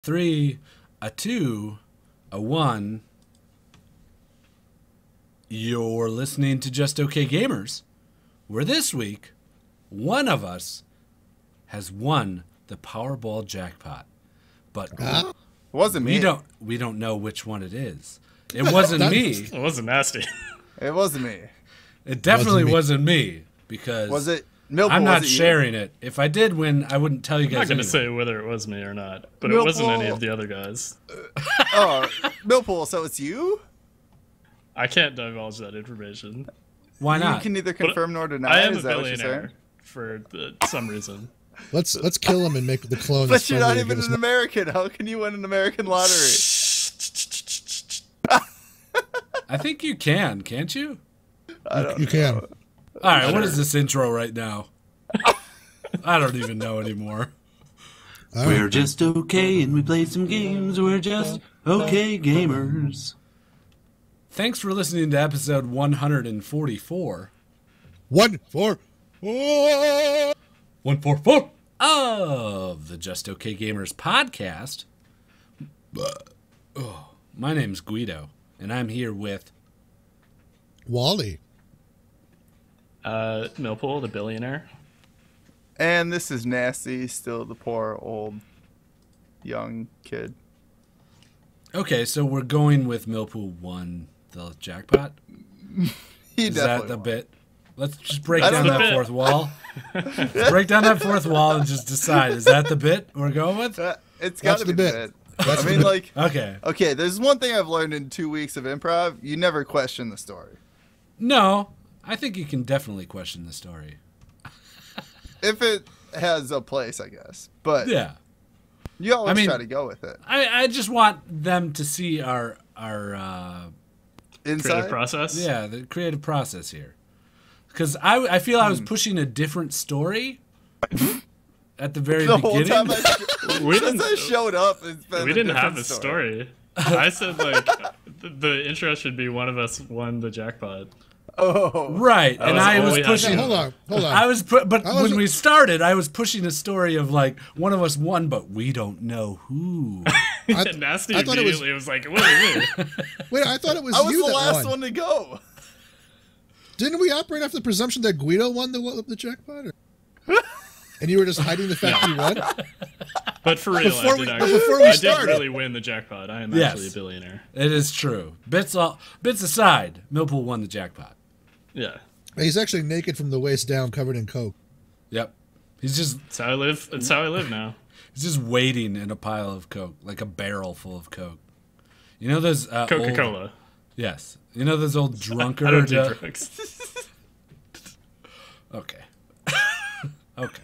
3, a 2, a 1. You're listening to Just Okay Gamers, where this week, one of us has won the Powerball jackpot. But it wasn't me. We don't know which one it is. It wasn't me. It wasn't nasty. It wasn't me. It definitely wasn't me because Was it Millpool? I'm not was it sharing it. If I did win, I wouldn't tell you I'm guys. not going to anyway. say whether it was me or not, but Millpool. it wasn't any of the other guys. Oh, Millpool. So it's you? I can't divulge that information. Why not? You can neither confirm nor deny. I am Is a that what you're billionaire saying? for some reason. Let's kill him and make the clone. But you're not even an American. How can you win an American lottery? I think you can, can't you? You can. All right, what is this intro right now? I don't even know anymore. We're just okay and we play some games. We're just okay gamers. Thanks for listening to episode 144. 144. 144 of the Just Okay Gamers podcast. Oh, my name's Guido, and I'm here with Wally. Millpool, the billionaire. And this is Nasty, still the poor old young kid. Okay, so we're going with Millpool won the jackpot. Is that the bit? Let's just break down that fourth wall. Let's break down that fourth wall and just decide. Is that the bit we're going with? It's got to be the bit. I mean, like, okay, there's one thing I've learned in 2 weeks of improv. You never question the story. No, I think you can definitely question the story. If it has a place, I guess. But yeah, you always try to go with it. I just want them to see our inside Creative process. Yeah, the creative process here. Because I feel I was pushing a different story at the very beginning. Time I showed up, it's been we didn't have a story. I said like the intro should be one of us won the jackpot. Oh, right, and I was pushing. Hold on. When we started, I was pushing a story of like one of us won, but we don't know who. Nasty immediately was like, "What is it?" Wait, I thought it was I was you the that last won. one to go. Didn't we operate off the presumption that Guido won the jackpot? And you were just hiding the fact you won? But for real, Before we I started. did really win the jackpot. I am actually a billionaire. It is true. Bits aside, Millpool won the jackpot. Yeah. He's actually naked from the waist down, covered in coke. Yep. He's just. That's how I live. That's how I live now. He's just waiting in a pile of coke, like a barrel full of coke. You know those Coca-Cola. Yes. You know those old drunkards. I don't do drugs. Okay. Okay.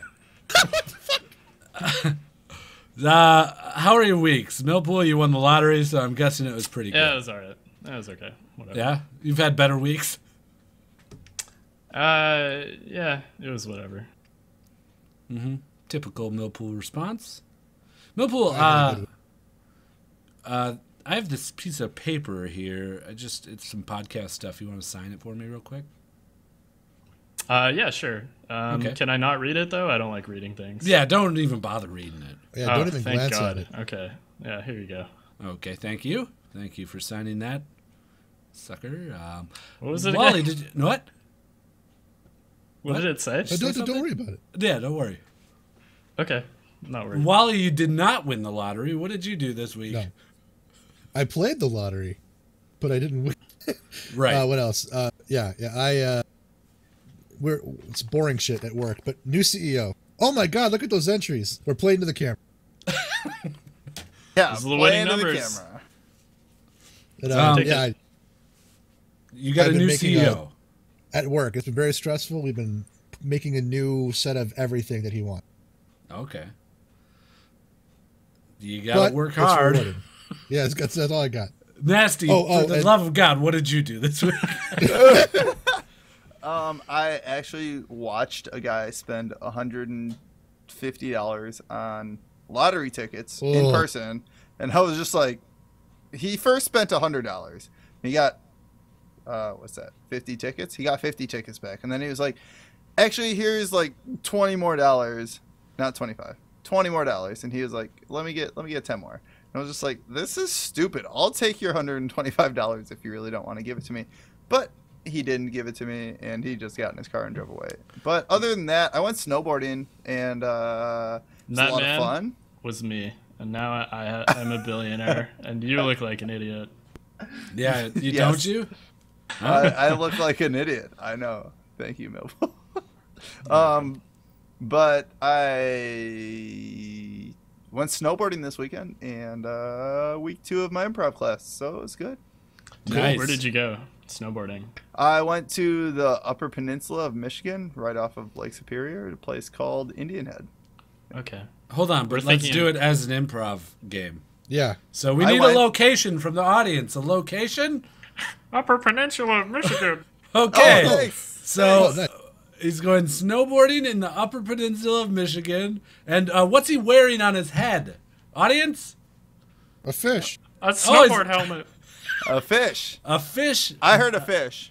How are your weeks? Millpool, you won the lottery, so I'm guessing it was pretty good. Yeah, it was alright. That was okay. Whatever. Yeah? You've had better weeks? Yeah, it was whatever. Mm-hmm. Typical Millpool response. Millpool, I have this piece of paper here. It's some podcast stuff. You want to sign it for me real quick? Yeah, sure. Okay. Can I not read it, though? I don't like reading things. Yeah, don't even bother reading it. Yeah, don't even thank glance God. at it. Okay. Yeah, here you go. Okay, thank you. Thank you for signing that, sucker. What was it Wally, again? did you... What? What did it say? Don't worry about it. Yeah, don't worry. Okay. Not worried. Wally, you did not win the lottery. What did you do this week? No. I played the lottery, but I didn't win. Right. What else? It's boring shit at work, but new CEO. Oh my God, look at those entries. We're playing to the camera. Yeah, Those are the winning playing to the numbers. camera. And, You got I've a been new making CEO. at work. It's been very stressful. We've been making a new set of everything that he wants. Okay. You got to work hard. Rewarding. Yeah, that's all I got. Nasty, for the love of God, what did you do this week? I actually watched a guy spend $150 on lottery tickets in person, and I was just like, he first spent $100. He got, 50 tickets? He got 50 tickets back, and then he was like, actually, here's like $20 more, not 25, $20 more. And he was like, let me get 10 more. And I was just like, this is stupid. I'll take your $125 if you really don't want to give it to me. But he didn't give it to me, and he just got in his car and drove away. But other than that, I went snowboarding, and it was a lot of fun. Was me, and now I'm a billionaire, and you look like an idiot. Yeah, don't you? I look like an idiot. I know. Thank you, Millpool. But I went snowboarding this weekend, and week 2 of my improv class, so it was good. Nice. Where did you go snowboarding? I went to the Upper Peninsula of Michigan, right off of Lake Superior, at a place called Indian Head. Okay. Hold on, but let's do it as an improv game. Yeah. So we need a location from the audience. A location? Upper Peninsula of Michigan. Okay. Oh, nice. So nice. He's going snowboarding in the Upper Peninsula of Michigan. And what's he wearing on his head? Audience? A fish. A snowboard helmet. A fish. A fish. I heard a fish.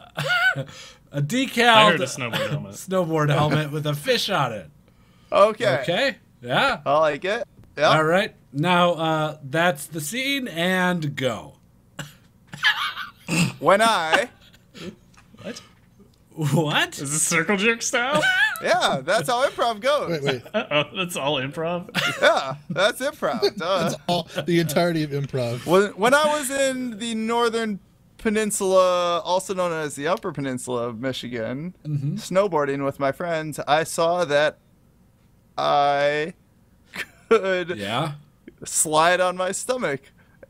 A decal. I heard a snowboard helmet. Snowboard helmet with a fish on it. Okay. Okay. Yeah. I like it. Yeah. All right. Now, that's the scene, and go. When I... What? Is this circle jerk style? Yeah, that's how improv goes. Wait. Oh, that's all improv? Yeah, that's improv. Duh. That's all the entirety of improv. When I was in the Northern Peninsula, also known as the Upper Peninsula of Michigan, snowboarding with my friends, I saw that I could slide on my stomach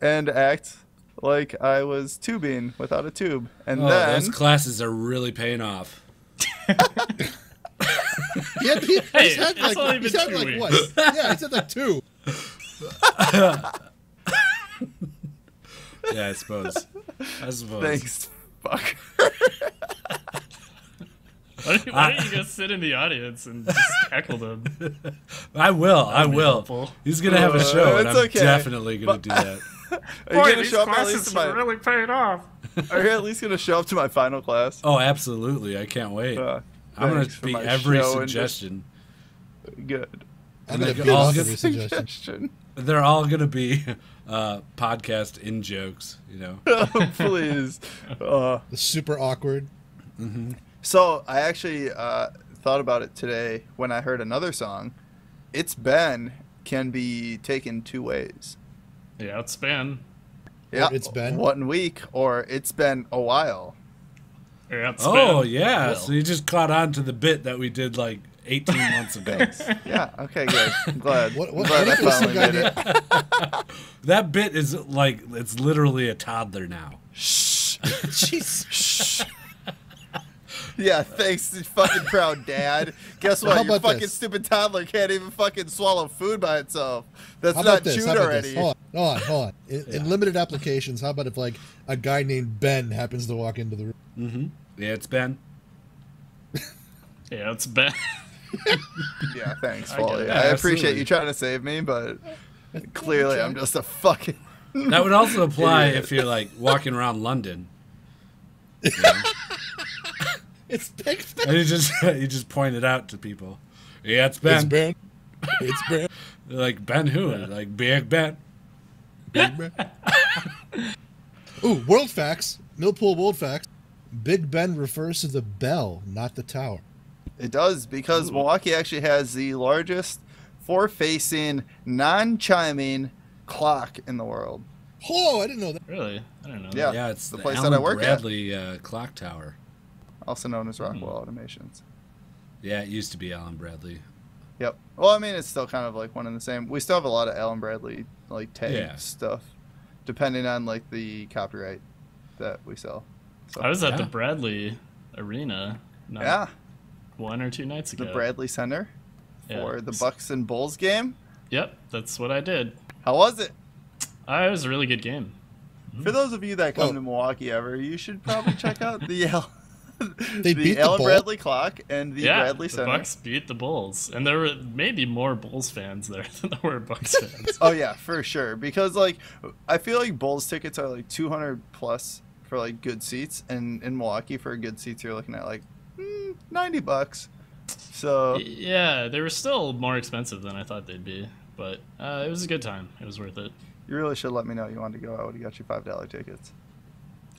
and act like I was tubing without a tube. And then those classes are really paying off. He's had it's only been 2 weeks. What? Yeah, he's had like 2. Yeah, I suppose. Thanks, fucker. Why don't you go sit in the audience and just tackle them? I will. Helpful. He's going to have a show, and it's I'm okay. definitely going to do that. Are you going to show up at least to my... really paying off. Are you at least going to show up to my final class? Oh, absolutely. I can't wait. I'm going to beat every suggestion. Good. I'm going to beat off every suggestion. They're all going to be podcast in jokes, you know. Please. Super awkward. Mm-hmm. So I actually thought about it today when I heard another song. It's Ben can be taken 2 ways. Yeah, it's been. Yeah, it's been 1 week, or it's been a while. Yeah, it's yeah. So you just caught on to the bit that we did like 18 months ago. Yeah. Okay. Good. I'm glad. What glad I finally made it. That bit is like it's literally a toddler now. Shh. Jeez. Shh. Yeah, thanks, you fucking proud dad. Guess Well, what? how Your about fucking this? stupid toddler can't even fucking swallow food by itself. That's How not about this? chewed How about already. this? Hold on. In limited applications, how about if like a guy named Ben happens to walk into the room? Mm-hmm. Yeah, it's Ben. Yeah, it's been. Yeah, thanks, I get Wally. it. I appreciate you trying to save me, but clearly I'm just a fucking... That would also apply if you're like walking around London. You know? It's Ben. And you just point it out to people. Yeah, it's Ben. It's Ben. It's Ben. They're like, Ben who? Yeah. Like, Big Ben. Big Ben. Ooh, world facts. Millpool world facts. Big Ben refers to the bell, not the tower. It does, because Milwaukee actually has the largest forward-facing, non-chiming clock in the world. Oh, I didn't know that. Really? I don't know. Yeah. Yeah, it's the the place Allen that I work at. Bradley clock tower. Also known as Rockwell Automations. Yeah, it used to be Allen Bradley. Yep. Well, I mean, it's still kind of like one and the same. We still have a lot of Allen Bradley like tag stuff, depending on like the copyright that we sell. So, I was at the Bradley Arena. yeah. 1 or 2 nights ago. The Bradley Center for Yeah. the Bucks and Bulls game. Yep, that's what I did. How was it? It was a really good game. For those of you that come to Milwaukee ever, you should probably check out the They beat the Allen Bull? Bradley clock and the Bradley the Center. Bucks beat the Bulls, and there were maybe more Bulls fans there than there were Bucks fans. Oh yeah, for sure. Because like, I feel like Bulls tickets are like 200 plus for like good seats, and in Milwaukee for good seats you're looking at like $90. So Yeah, they were still more expensive than I thought they'd be. But it was a good time. It was worth it. You really should let me know you wanted to go. I would have got you $5 tickets.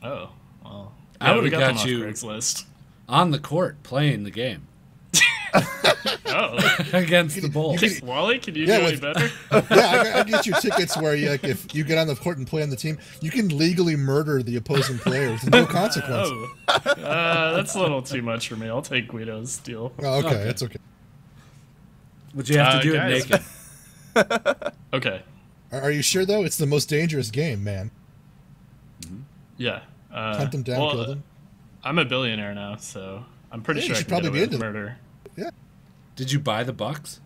Oh, well. I would have got got you Craigslist. on the court playing the game. Oh. Against the Bulls. Wally, can you do any better? Yeah, I get you tickets where you, like, if you get on the court and play on the team, you can legally murder the opposing player with no consequence. That's a little too much for me. I'll take Guido's deal. Oh, okay, that's okay. But you have to do it naked. Okay. Are you sure, though? It's the most dangerous game, man. Yeah. Hunt them down, kill them. I'm a billionaire now, so I'm pretty sure I can probably get away with murder. Yeah. Did you buy the Bucks?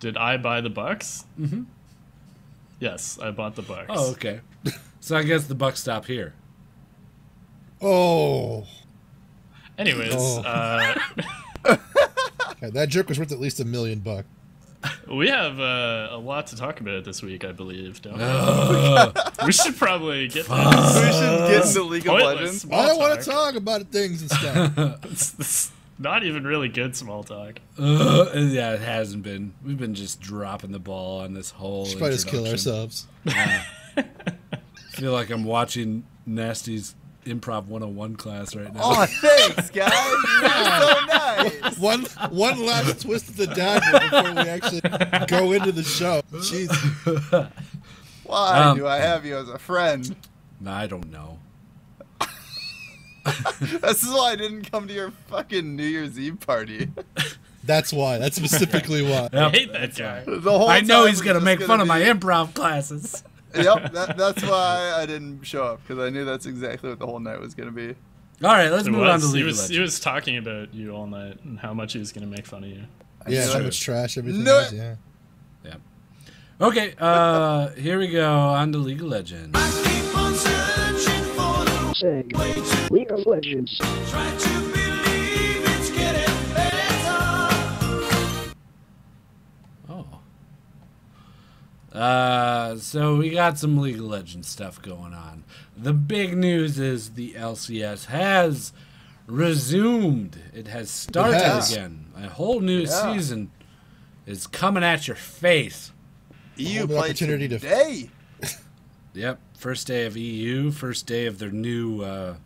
Did I buy the Bucks? Mm-hmm. Yes, I bought the Bucks. Oh, okay. So I guess the Bucks stop here. Oh. Anyways, Okay, that joke was worth at least $1 million. we have a lot to talk about this week, I believe, don't we? We should probably get We should get into League of Pointless Legends. small I don't want talk. to talk about things and stuff. It's not even really good small talk. Yeah, it hasn't been. We've been just dropping the ball on this whole Should probably just kill introduction. ourselves. I feel like I'm watching Nasty's Improv 101 class right now. Oh, thanks, guys. You're so nice. One last twist of the dagger before we actually go into the show. Jeez. Why do I have you as a friend? I don't know. This is why I didn't come to your fucking New Year's Eve party. That's why. That's specifically why. I hate that guy. The whole I know time he's was going to just make fun of be- my improv classes. Yep, that's why I didn't show up, because I knew that's exactly what the whole night was going to be. All right, let's It move on to was. League He of was, he Legends. was talking about you all night and how much he was going to make fun of you. Yeah, knew how it. much trash everything Knew is. it. Yeah. Yeah. Okay, here we go on to League of Legends. League of Legends. So we got some League of Legends stuff going on. The big news is the LCS has resumed. It has started again. A whole new season is coming at your face. EU Whole new played opportunity to- today. Yep, first day of EU, first day of their new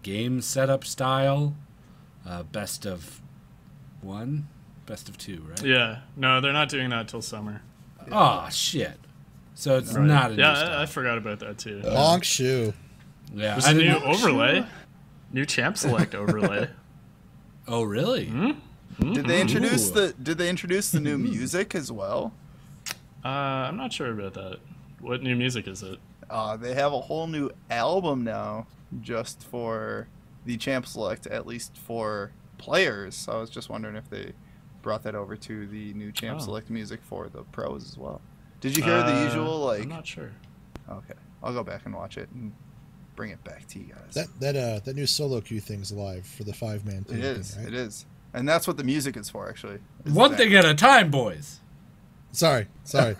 game setup style. Best of one, best of two, right? Yeah. No, they're not doing that till summer. Oh shit! So it's Right. not a new Yeah, style. I forgot about that too. Long shoe. Yeah, There's I a didn't new know- overlay. New champ select overlay. Oh really? Did they introduce Ooh. the new music as well? I'm not sure about that. What new music is it? They have a whole new album now, just for the champ select, at least for players. So I was just wondering if they brought that over to the new champ select music for the pros as well. Did you hear the usual I'm not sure. Okay, I'll go back and watch it and bring it back to you guys. That new solo queue thing's live for the 5-man team. It is. Right? It is. And that's what the music is for, actually. is One that. thing at a time, boys. Sorry. Just,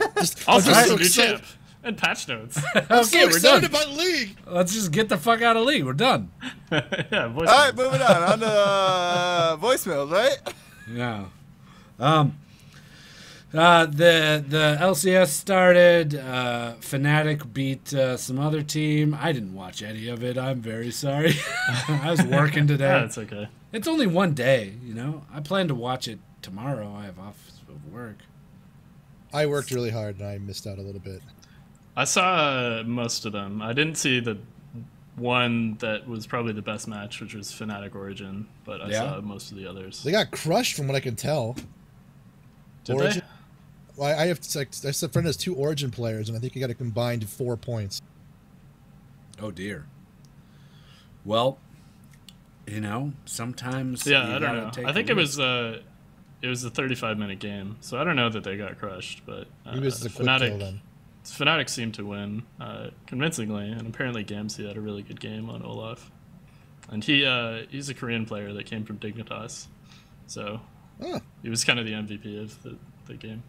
Also, I'm just some so new excited. champ and patch notes. I'm so Okay, we're excited done. about League. Let's just get the fuck out of League. We're done. Yeah, voice All right, notes. moving on to voicemails, right? Yeah. The LCS started. Fnatic beat some other team. I didn't watch any of it. I'm very sorry. I was working today. Yeah, it's okay. It's only one day, you know. I plan to watch it tomorrow. I have off of work. I worked really hard and I missed out a little bit. I saw most of them. I didn't see the one that was probably the best match, which was Fnatic Origin, but I saw most of the others. They got crushed from what I can tell. Did Origin? they? Well, I have like I said, friend has 2 Origin players, and I think he got a combined 4 points. Oh dear. Well, you know, sometimes Yeah, you I don't gotta know. take I think a it was risk. a 35-minute game, so I don't know that they got crushed, but Maybe it's a quick kill then. Fnatic seemed to win convincingly, and apparently Gamsey had a really good game on Olaf. And he's a Korean player that came from Dignitas, so he was kind of the MVP of the game.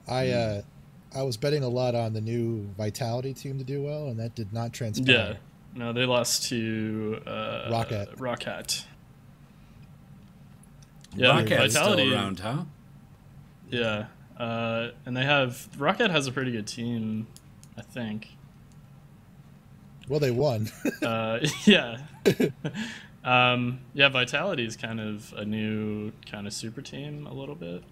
I was betting a lot on the new Vitality team to do well, and that did not transpire. Yeah, no, they lost to Roccat. Roccat. Yeah, Vitality still around, huh? Yeah, And they have Rocket has a pretty good team, I think. Well, they won. Yeah. Yeah, Vitality is kind of a new kind of super team a little bit.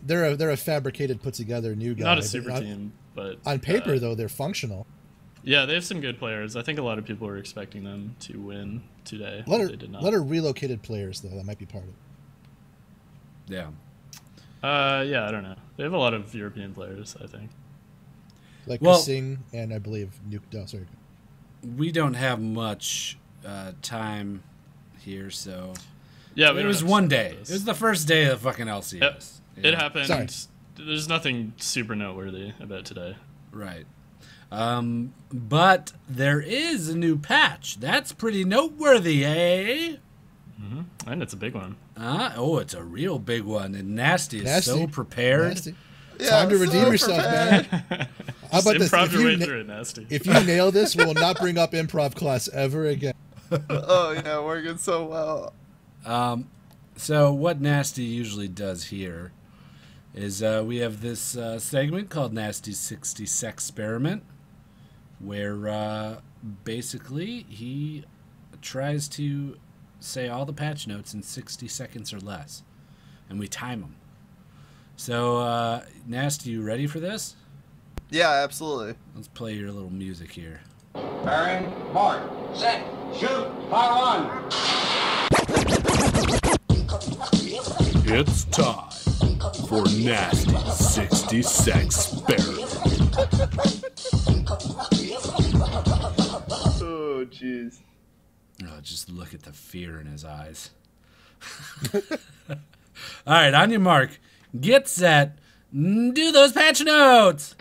They're a fabricated, put together new guy. Not a super team, but on paper though they're functional. Yeah, they have some good players. I think a lot of people were expecting them to win today. A they did not. lot of relocated players though. That might be part of it. Yeah. Yeah, I don't know. They have a lot of European players, I think. Like Kasing and I believe Nuke. Oh, sorry. We don't have much time here, so yeah, it was one day. It was the first day of fucking LCS. Yep. It happened. Sorry. There's nothing super noteworthy about today. Right. But there is a new patch. That's pretty noteworthy, eh? Mm-hmm. And it's a big one. It's a real big one. And Nasty is so prepared. Nasty. Yeah, time to redeem yourself, man. How about this? Improv your way through it, Nasty. If you nail this, we'll not bring up improv class ever again. Oh, yeah, working so well. So what Nasty usually does here is we have this segment called Nasty's 60 Sex Experiment, where basically he tries to say all the patch notes in 60 seconds or less, and we time him. So, Nasty, you ready for this? Yeah, absolutely. Let's play your little music here. Bearing, mark, set, shoot, fire one. It's time for Nasty's 60 Sex Experiment. Oh, jeez. Oh, just look at the fear in his eyes. All right, on your mark. Get set. Do those patch notes.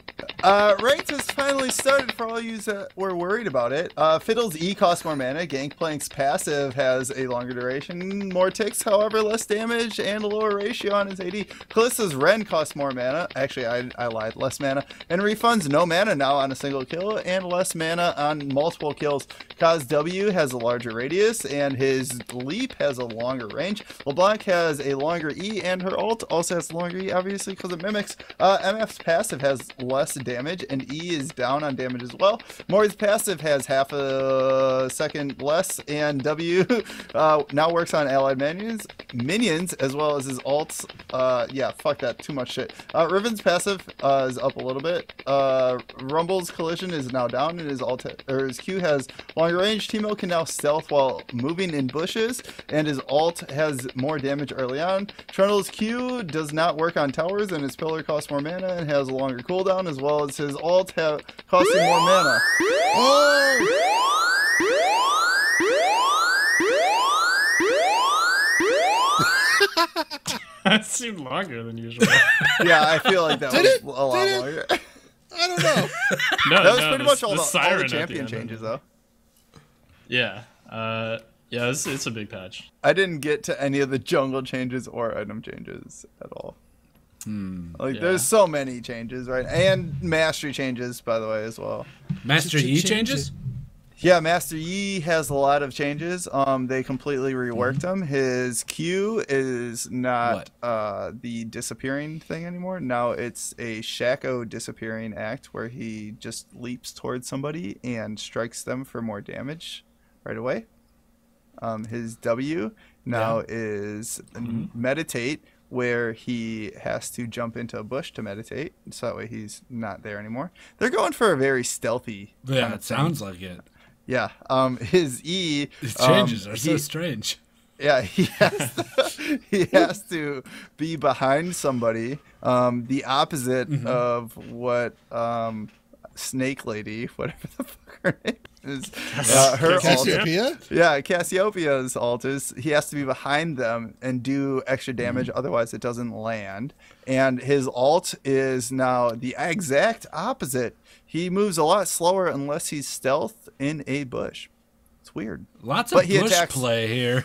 Ranked has finally started for all you that were worried about it. Fiddle's E costs more mana. Gangplank's passive has a longer duration, more ticks, however, less damage, and a lower ratio on his AD. Kalissa's Ren costs more mana. Actually, I lied, less mana. And refunds no mana now on a single kill, and less mana on multiple kills. Kaz W has a larger radius, and his leap has a longer range. LeBlanc has a longer E, and her ult also has a longer E, obviously, because it mimics. MF's passive has less damage, and E is down on damage as well. Mori's passive has half a second less, and W now works on allied minions as well as his ults. Yeah, fuck that, too much shit. Riven's passive is up a little bit. Rumble's collision is now down, and his Q has longer range. Teemo can now stealth while moving in bushes, and his ult has more damage early on. Trundle's Q does not work on towers, and his pillar costs more mana and has a longer cooldown, as well as his ult costing more mana. That seemed longer than usual. Yeah, I feel like that was a lot longer. I don't know. That was pretty much all the champion changes, though. Yeah. Yeah, it's a big patch. I didn't get to any of the jungle changes or item changes at all. There's so many changes, right? And mastery changes, by the way, as well. Master Yi changes? Yeah, Master Yi has a lot of changes. They completely reworked him. His Q is not the disappearing thing anymore. Now it's a Shaco disappearing act where he just leaps towards somebody and strikes them for more damage right away. His W now is meditate, where he has to jump into a bush to meditate, so that way he's not there anymore. They're going for a very stealthy kind of it sounds like it. Yeah. His E... His changes are so strange. Yeah, he has to be behind somebody. The opposite of what Snake Lady, whatever the fuck her name is. Her Cassiopeia? Ult, yeah, Cassiopeia's ult is he has to be behind them and do extra damage, otherwise it doesn't land. And his ult is now the exact opposite. He moves a lot slower unless he's stealth in a bush. It's weird. Lots of bush play here.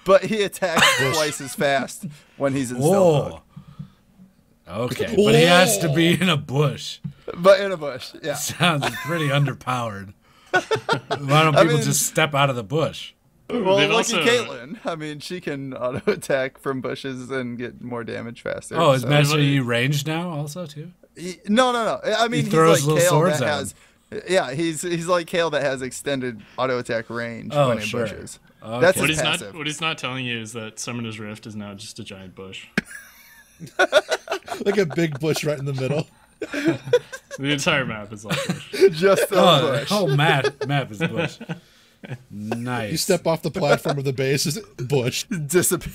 But he attacks twice as fast when he's in stealth mode. Okay, but he has to be in a bush. But in a bush, yeah. Sounds pretty underpowered. Why don't people just step out of the bush? Well, They've look also- at Caitlyn. I mean, she can auto attack from bushes and get more damage faster. Oh, is so. Master Yi ranged now also too? No. I mean, He throws he's little like Kale swords that at has. Yeah, he's like Kale that has extended auto attack range Oh, when in sure. bushes. Okay. That's What his he's passive. not telling you is that Summoner's Rift is now just a giant bush. Like a big bush right in the middle. The entire map is all bush. Just a Oh, bush. the whole map is bush. Nice. You step off the platform of the base, is bush. Disappear.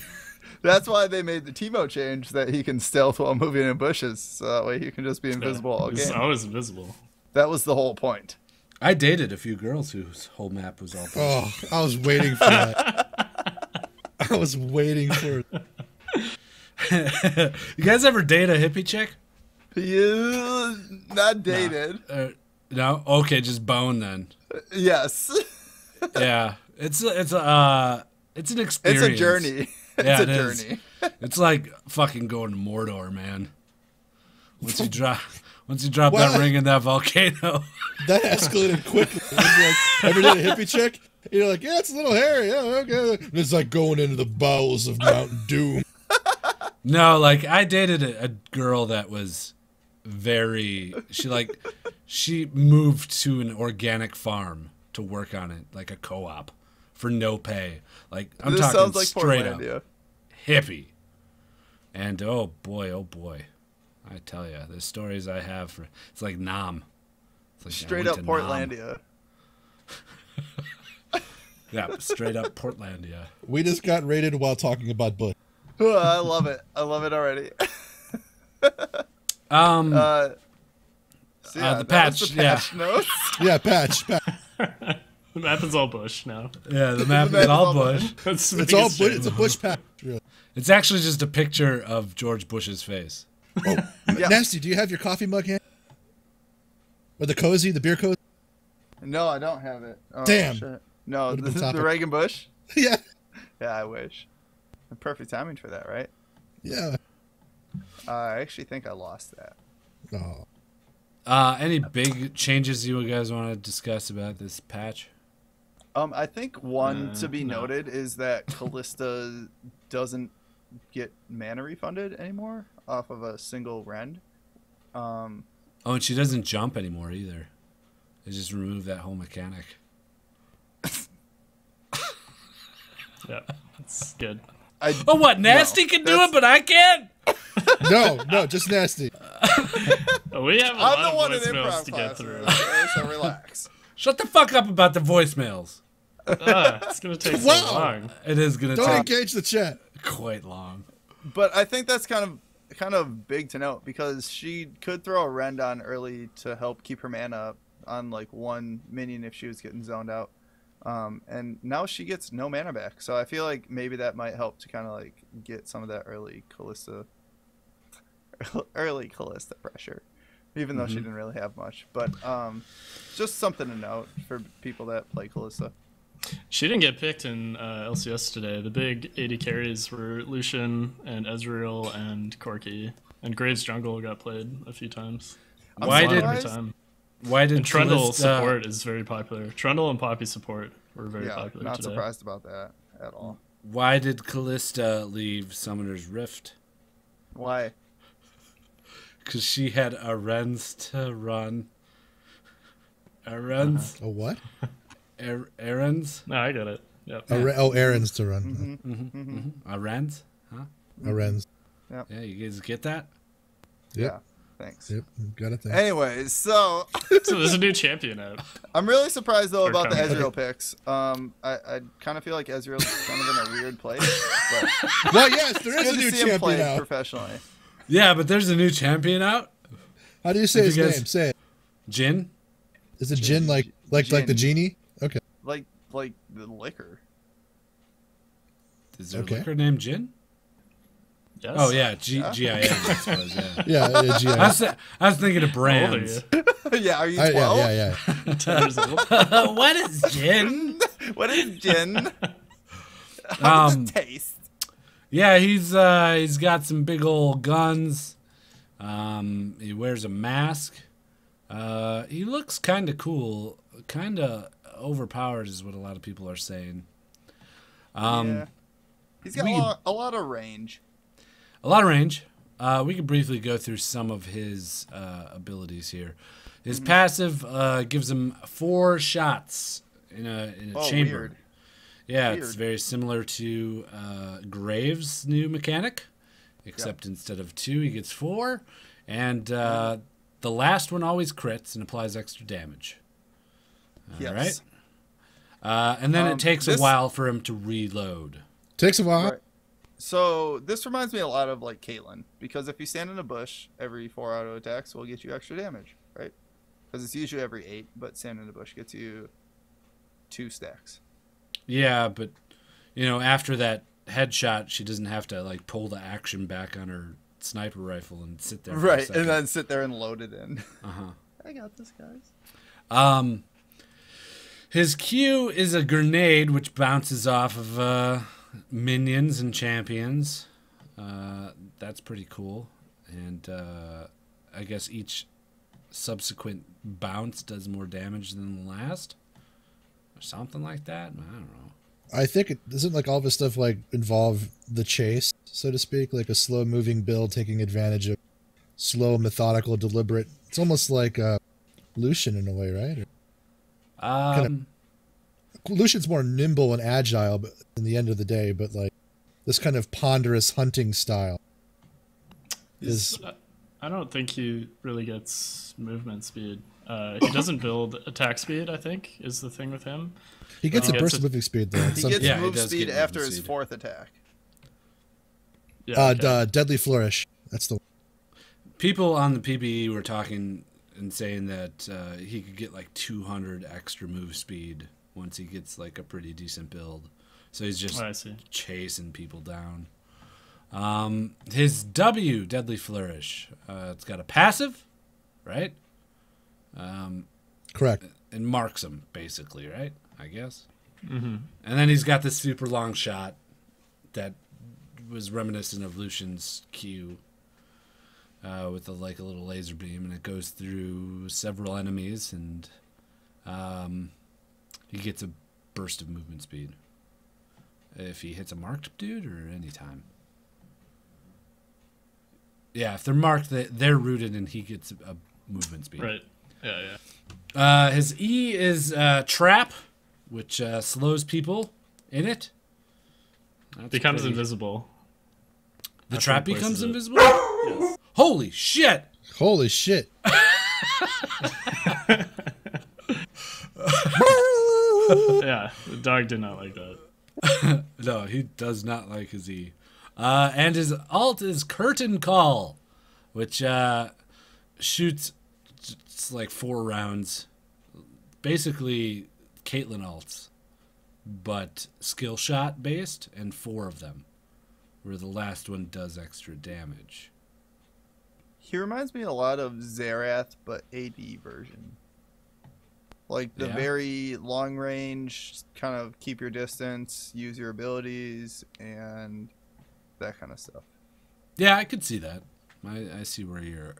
That's why they made the Teemo change that he can stealth while moving in bushes. So that way he can just be invisible all He's game. always invisible. That was the whole point. I dated a few girls whose whole map was all bush. Oh, I was waiting for that. I was waiting for it. You guys ever date a hippie chick? Yeah, not dated. No. Okay, just bone then. Yes. Yeah, it's an experience. It's a journey. Yeah, It's a it is. journey. It's like fucking going to Mordor, man. Once you drop Wow. that ring in that volcano. That escalated quickly. It was like, ever did a hippie chick? You're like, yeah, it's a little hairy. Yeah, okay. And it's like going into the bowels of Mountain Doom. No, like I dated a girl that was she moved to an organic farm to work on it, like a co-op, for no pay. Like I'm This talking sounds like straight up Portlandia. hippie. And oh boy, I tell you, the stories I have for it's like Nam. It's like I Straight went up to Nam. Portlandia. Yeah, straight up Portlandia. We just got raided while talking about bush. Oh, I love it. I love it already. So the that patch, was the patch notes. Yeah, patch. The map is all bush now. Yeah, the map is all bush. That's the It's all biggest bush. change. It's a bush patch. Really. It's actually just a picture of George Bush's face. Yeah. Nasty, do you have your coffee mug hand? Or the cozy, the beer cozy? No, I don't have it. Oh, Damn. shit. No, Would've this been is the topic. Reagan Bush. Yeah. Yeah, I wish. Perfect timing for that, right? Yeah. I actually think I lost that. Oh. Any big changes you guys want to discuss about this patch? I think one to be no. noted is that Callista doesn't get mana refunded anymore off of a single rend. Oh, and she doesn't jump anymore either. They just removed that whole mechanic. Yeah, that's good. Oh, what? Nasty can do it, but I can't? No, just nasty. Oh, we have a I'm the lot one of in voicemails improv to get class, through. okay, so relax. Shut the fuck up about the voicemails. It's gonna take so Wow. long. It is going to Don't take engage the chat. quite long. But I think that's kind of big to note because she could throw a rend on early to help keep her mana up on like one minion if she was getting zoned out. And now she gets no mana back. So I feel like maybe that might help to kind of like get some of that early Callista pressure, even though she didn't really have much. But just something to note for people that play Callista. She didn't get picked in LCS today. The big 80 carries were Lucian and Ezreal and Corki. And Graves Jungle got played a few times. Why A lot did- every time. Why did And Trundle Callista- support is very popular. Trundle and Poppy support were very Yeah, popular not today. surprised about that at all. Why did Callista leave Summoner's Rift? Why? Because she had errands to run. Errands? A what? Errands? No, I get it. Yep. Errands to run. Errands? Huh? Errands. Yeah, you guys get that? Yep. Yeah. Thanks. Yep. Got it there. Anyways, so So there's a new champion out. I'm really surprised though Or about the coming. Ezreal picks. I kind of feel like Ezreal's kind of in a weird place, but Well, yes, there is good a to new see him play champion out. professionally. Yeah, but there's a new champion out. How do you say Have his you guys- name? Say it. Jhin? Is it Jhin like the Jhin. genie? Okay. Like the liquor. Is there Okay. a liquor named Jhin? Yes. Oh, yeah. G-I-N, I suppose, yeah. Yeah, G. I was thinking of How old are brands. you? Yeah, are you 12? Yeah. 10 years old. What is Jhin? What is gin? Taste. Yeah, he's got some big old guns. He wears a mask. He looks kind of cool, kind of overpowered is what a lot of people are saying. Yeah. He's got a lot of range. A lot of range. We could briefly go through some of his abilities here. His passive gives him 4 shots in a chamber. Weird. Yeah, it's very similar to Graves' new mechanic, except instead of 2, he gets 4. And the last one always crits and applies extra damage. All right. And then it takes a while for him to reload. Takes a while. Right. So this reminds me a lot of like Caitlyn, because if you stand in a bush, every 4 auto attacks will get you extra damage, right? Because it's usually every 8, but standing in a bush gets you 2 stacks. Yeah, but after that headshot, she doesn't have to like pull the action back on her sniper rifle and sit there. For a second. And then sit there and load it in. I got this, guys. His Q is a grenade which bounces off of minions and champions. That's pretty cool. And I guess each subsequent bounce does more damage than the last, or something like that. I don't know. I think it doesn't like all this stuff like involve the chase, so to speak, like a slow moving build taking advantage of slow, methodical, deliberate. It's almost like Lucian in a way, right? Lucian's more nimble and agile, but in the end of the day, but like this kind of ponderous hunting style is. I don't think he really gets movement speed. He doesn't build attack speed, I think, is the thing with him. He gets a burst of moving speed, though. He gets move speed after his 4th attack. Yeah, okay. Deadly Flourish. That's the one. People on the PBE were talking and saying that he could get like 200 extra move speed once he gets like a pretty decent build. So he's just chasing people down. His W, Deadly Flourish, it's got a passive, right? Correct. And marks him, basically, right? I guess. Mm-hmm. And then he's got this super long shot that was reminiscent of Lucian's Q with a little laser beam, and it goes through several enemies, and he gets a burst of movement speed if he hits a marked dude or any time. Yeah, if they're marked, they're rooted, and he gets a movement speed. Right. Yeah. His E is Trap, which slows people in it. Becomes invisible. The trap becomes invisible? Yes. Holy shit! Holy shit. Yeah, the dog did not like that. No, he does not like his E. And his alt is Curtain Call, which shoots just like 4 rounds. Basically, Caitlyn alts, but skill shot based, and 4 of them, where the last one does extra damage. He reminds me a lot of Xerath, but AD version. Like the very long range, kind of keep your distance, use your abilities, and that kind of stuff. Yeah, I could see that. I see where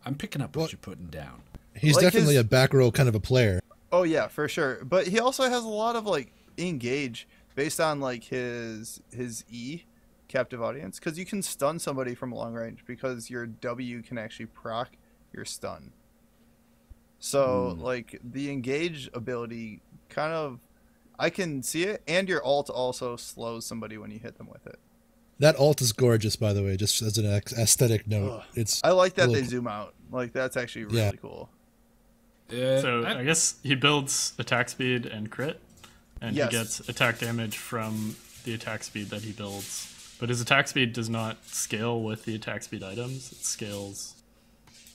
I'm picking up what you're putting down. He's like definitely a back row kind of a player. Oh yeah, for sure. But he also has a lot of like engage based on like his E, captive audience, because you can stun somebody from long range because your W can actually proc your stun. So like the engage ability kind of, I can see it, and your alt also slows somebody when you hit them with it. That alt is gorgeous, by the way, just as an aesthetic note. I like that they zoom out. Like that's actually really cool. So I guess he builds attack speed and crit, and he gets attack damage from the attack speed that he builds. But his attack speed does not scale with the attack speed items. It scales,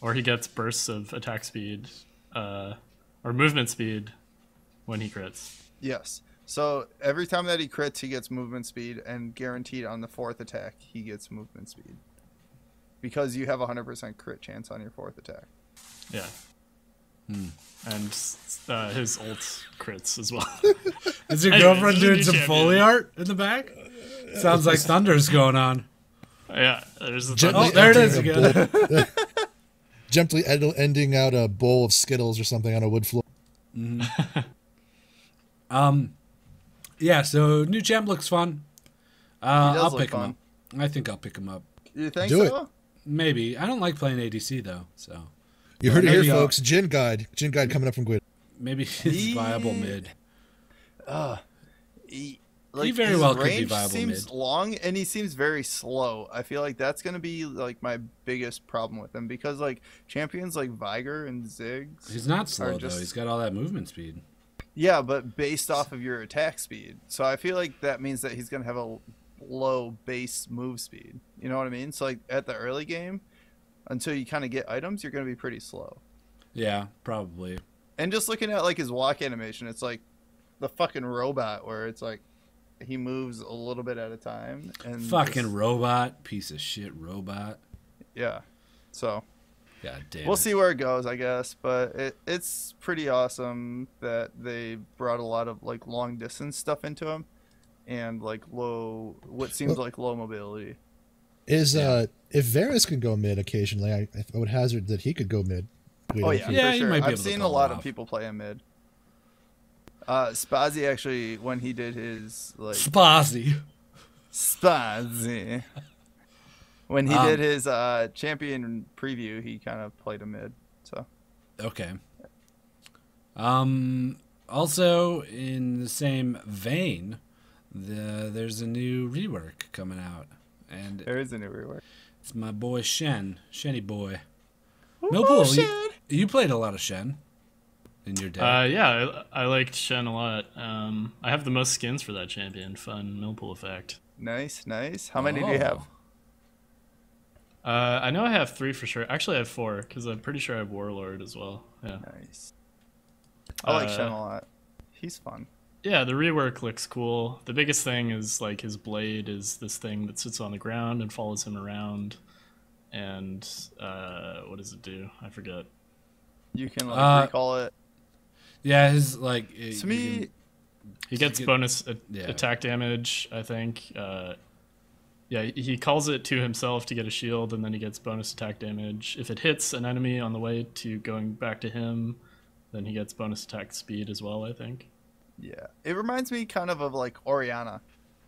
or he gets bursts of attack speed or movement speed when he crits. Yes. So every time that he crits, he gets movement speed, and guaranteed on the 4th attack, he gets movement speed. Because you have a 100% crit chance on your 4th attack. Yeah. And his ult crits as well. Is your girlfriend doing some Foley art in the back? Sounds like thunder's going on. Yeah, there's the thunder. Oh, there it is again. Gently ending out a bowl of Skittles or something on a wood floor. Yeah, so new champ looks fun. I'll look pick him fun. up. I think I'll pick him up. You think Do so? it. Maybe. I don't like playing ADC though, so You heard it Maybe, here, folks. Jhin guide coming up from Gwyd. maybe he's viable mid. He very his well could be range viable seems mid. long, and he seems very slow. I feel like that's gonna be like my biggest problem with him, because like champions like Viger and Ziggs, He's not slow just- though. He's got all that movement speed. yeah, but based off of your attack speed. So I feel like that means that he's gonna have a low base move speed. You know what I mean? So like at the early game, until you kind of get items, you're gonna be pretty slow. Yeah, probably. And just looking at like his walk animation, it's like the fucking robot where it's like he moves a little bit at a time. And Fucking robot, piece of shit robot. yeah. So God damn. we'll it. see where it goes, I guess. But it's pretty awesome that they brought a lot of like long distance stuff into him, and like what seems like low mobility. Is if Varus could go mid occasionally, I would hazard that he could go mid. Oh yeah, Yeah, for you sure. might be I've able to seen a pull it lot of off. people play him mid. Spazzy actually, when he did his like Spazzy. when he did his champion preview, he kind of played a mid. So Okay. Also in the same vein, there's a new rework coming out, and there is a new rework. it's my boy Shenny boy. Millpool, you played a lot of Shen in your day. Yeah, I liked Shen a lot. I have the most skins for that champion. Fun Millpool effect. Nice. How many do you have? I know I have 3 for sure. Actually, I have 4 because I'm pretty sure I have Warlord as well. Yeah. Nice. I like Shen a lot. He's fun. Yeah, the rework looks cool. The biggest thing is like his blade is this thing that sits on the ground and follows him around. And what does it do? I forget. You can like recall it. Yeah, his like. To me, he gets bonus attack damage, I think. Yeah, he calls it to himself to get a shield, and then he gets bonus attack damage. If it hits an enemy on the way to going back to him, then he gets bonus attack speed as well, I think. yeah, it reminds me kind of like Orianna,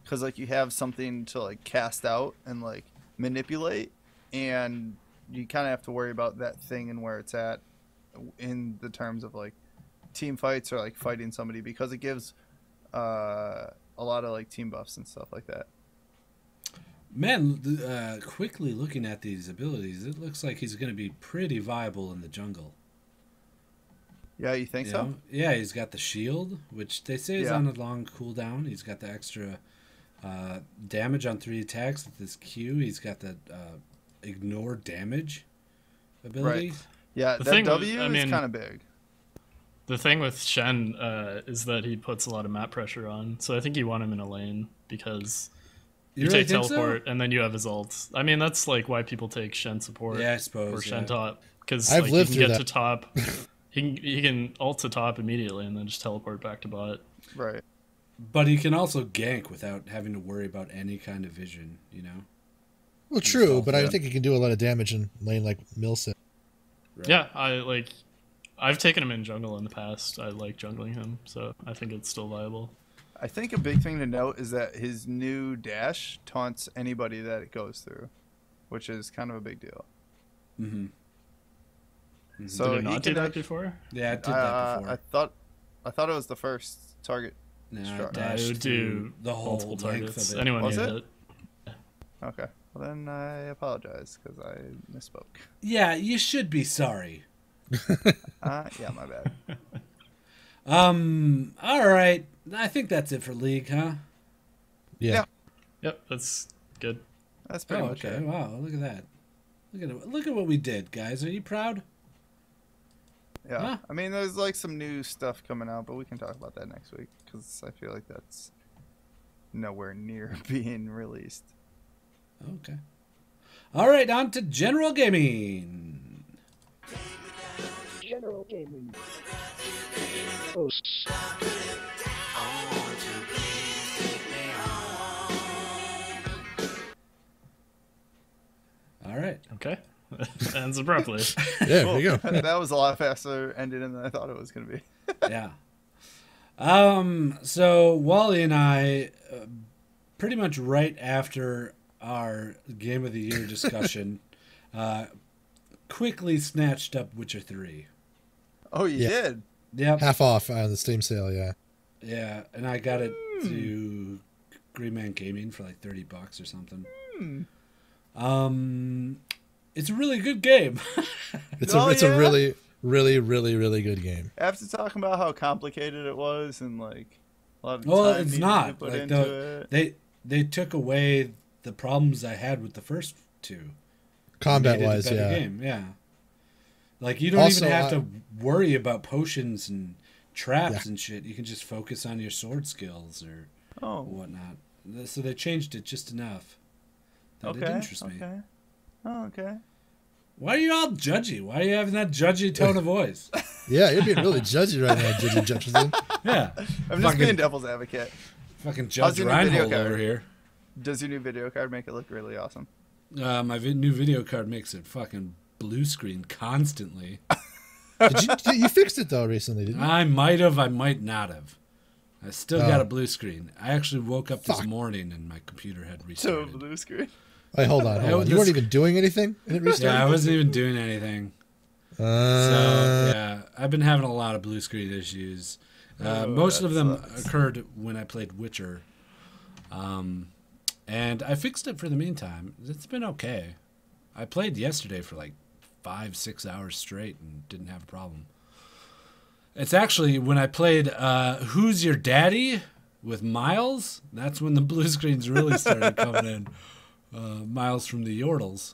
because like you have something to like cast out and like manipulate, and you kind of have to worry about that thing and where it's at in the terms of like team fights or like fighting somebody, because it gives a lot of like team buffs and stuff like that. Man, quickly looking at these abilities, it looks like he's going to be pretty viable in the jungle. Yeah, you think so? know? Yeah, he's got the shield, which they say is on a long cooldown. He's got the extra damage on 3 attacks with his Q. He's got the ignore damage ability. Right. Yeah, The that thing W with- is kind of big. The thing with Shen is that he puts a lot of map pressure on, so I think you want him in a lane because you really take think teleport so? and then you have his ult. I mean, that's like why people take Shen support Yeah, I suppose. or Shen yeah. top, because I've like, lived he can through get to top. He can ult to top immediately and then just teleport back to bot. Right. But he can also gank without having to worry about any kind of vision, you know? Well, true, but I yeah. think he can do a lot of damage in lane like Mill said. Right. Yeah, I've taken him in jungle in the past. I like jungling him, so I think it's still viable. I think a big thing to note is that his new dash taunts anybody that it goes through, which is kind of a big deal. Mm-hmm. So Did it not he do can that actually, before? Yeah, it did that before. I thought it was the first target. No, Struck. it dashed It would through do the whole multiple length targets. of it. Anyone Was can it? hit it. Okay. Well, then I apologize because I misspoke. Yeah, you should be sorry. Yeah, my bad. All right. I think that's it for League, huh? Yeah. Yep, that's good. That's pretty Oh, much okay. it. Wow, look at that. Look at what we did, guys. Are you proud? Yeah. Huh? I mean, there's like some new stuff coming out, but we can talk about that next week because I feel like that's nowhere near being released. Okay. All right, on to general gaming. General gaming. Hosts. All right. Okay. Ends abruptly. Yeah, there you go. That was a lot faster ending than I thought it was going to be. Yeah. So Wally and I, pretty much right after our Game of the Year discussion, quickly snatched up Witcher 3. Oh, you did? Yep. Half off on the Steam sale, yeah. Yeah, and I got it to Green Man Gaming for like $30 or something. It's a really good game. It's a really, really, really, really good game. After talking about how complicated it was and like a lot of time it's not. to put like into it. They took away the problems I had with the first two. Combat wise, yeah. Game. Yeah. Like you don't Also, even have to worry about potions and traps and shit. You can just focus on your sword skills or whatnot. So they changed it just enough that it interests me. Oh, okay. Why are you all judgy? Why are you having that judgy tone of voice? Yeah, you're being really judgy right now, Judgy Jefferson. Yeah. I'm just being devil's advocate. Fucking Judge Reinhold over here. Does your new video card make it look really awesome? My new video card makes it fucking blue screen constantly. You fixed it, though, recently, didn't you? I might have, I might not have. I still got a blue screen. I actually woke up this morning and my computer had restarted. So blue screen? Wait, hold on. You weren't even doing anything? And it restarted? Yeah, I wasn't even doing anything. So, yeah, I've been having a lot of blue screen issues. Most of them occurred when I played Witcher. And I fixed it for the meantime. It's been okay. I played yesterday for like 5-6 hours straight and didn't have a problem. It's actually when I played Who's Your Daddy with Miles, that's when the blue screens really started coming in. Miles from the Yordles.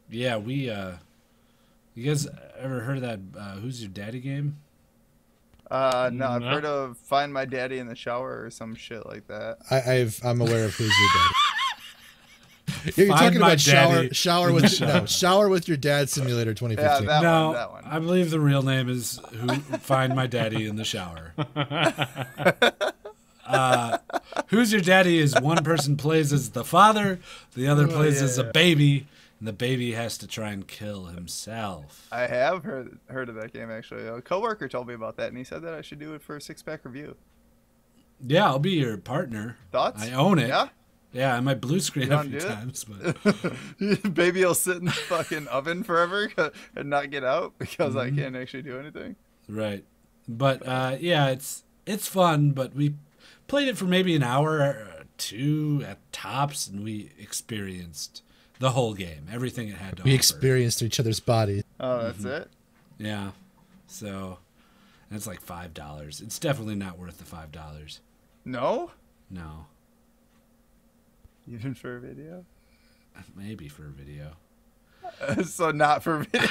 Yeah, you guys ever heard of that Who's Your Daddy game? No, I've heard of Find My Daddy in the Shower or some shit like that. I'm aware of Who's Your Daddy. You're talking about Shower with Your Dad Simulator 2015. Yeah, that one. I believe the real name is Find My Daddy in the Shower. Who's Your Daddy is one person plays as the father, the other plays as a baby, and the baby has to try and kill himself. I have heard of that game, actually. A coworker told me about that, and he said that I should do it for a 6-pack review. Yeah, I'll be your partner. Thoughts? I own it. Yeah? Yeah, I might blue screen a few times, but baby will sit in the fucking oven forever and not get out because I can't actually do anything. Right, but yeah, it's fun. But we played it for maybe an hour or two at tops, and we experienced the whole game, everything it had to offer. We experienced each other's bodies. Oh, that's it? Yeah, so and it's like $5. It's definitely not worth the $5. No? No. Even for a video? Maybe for a video. So not for video?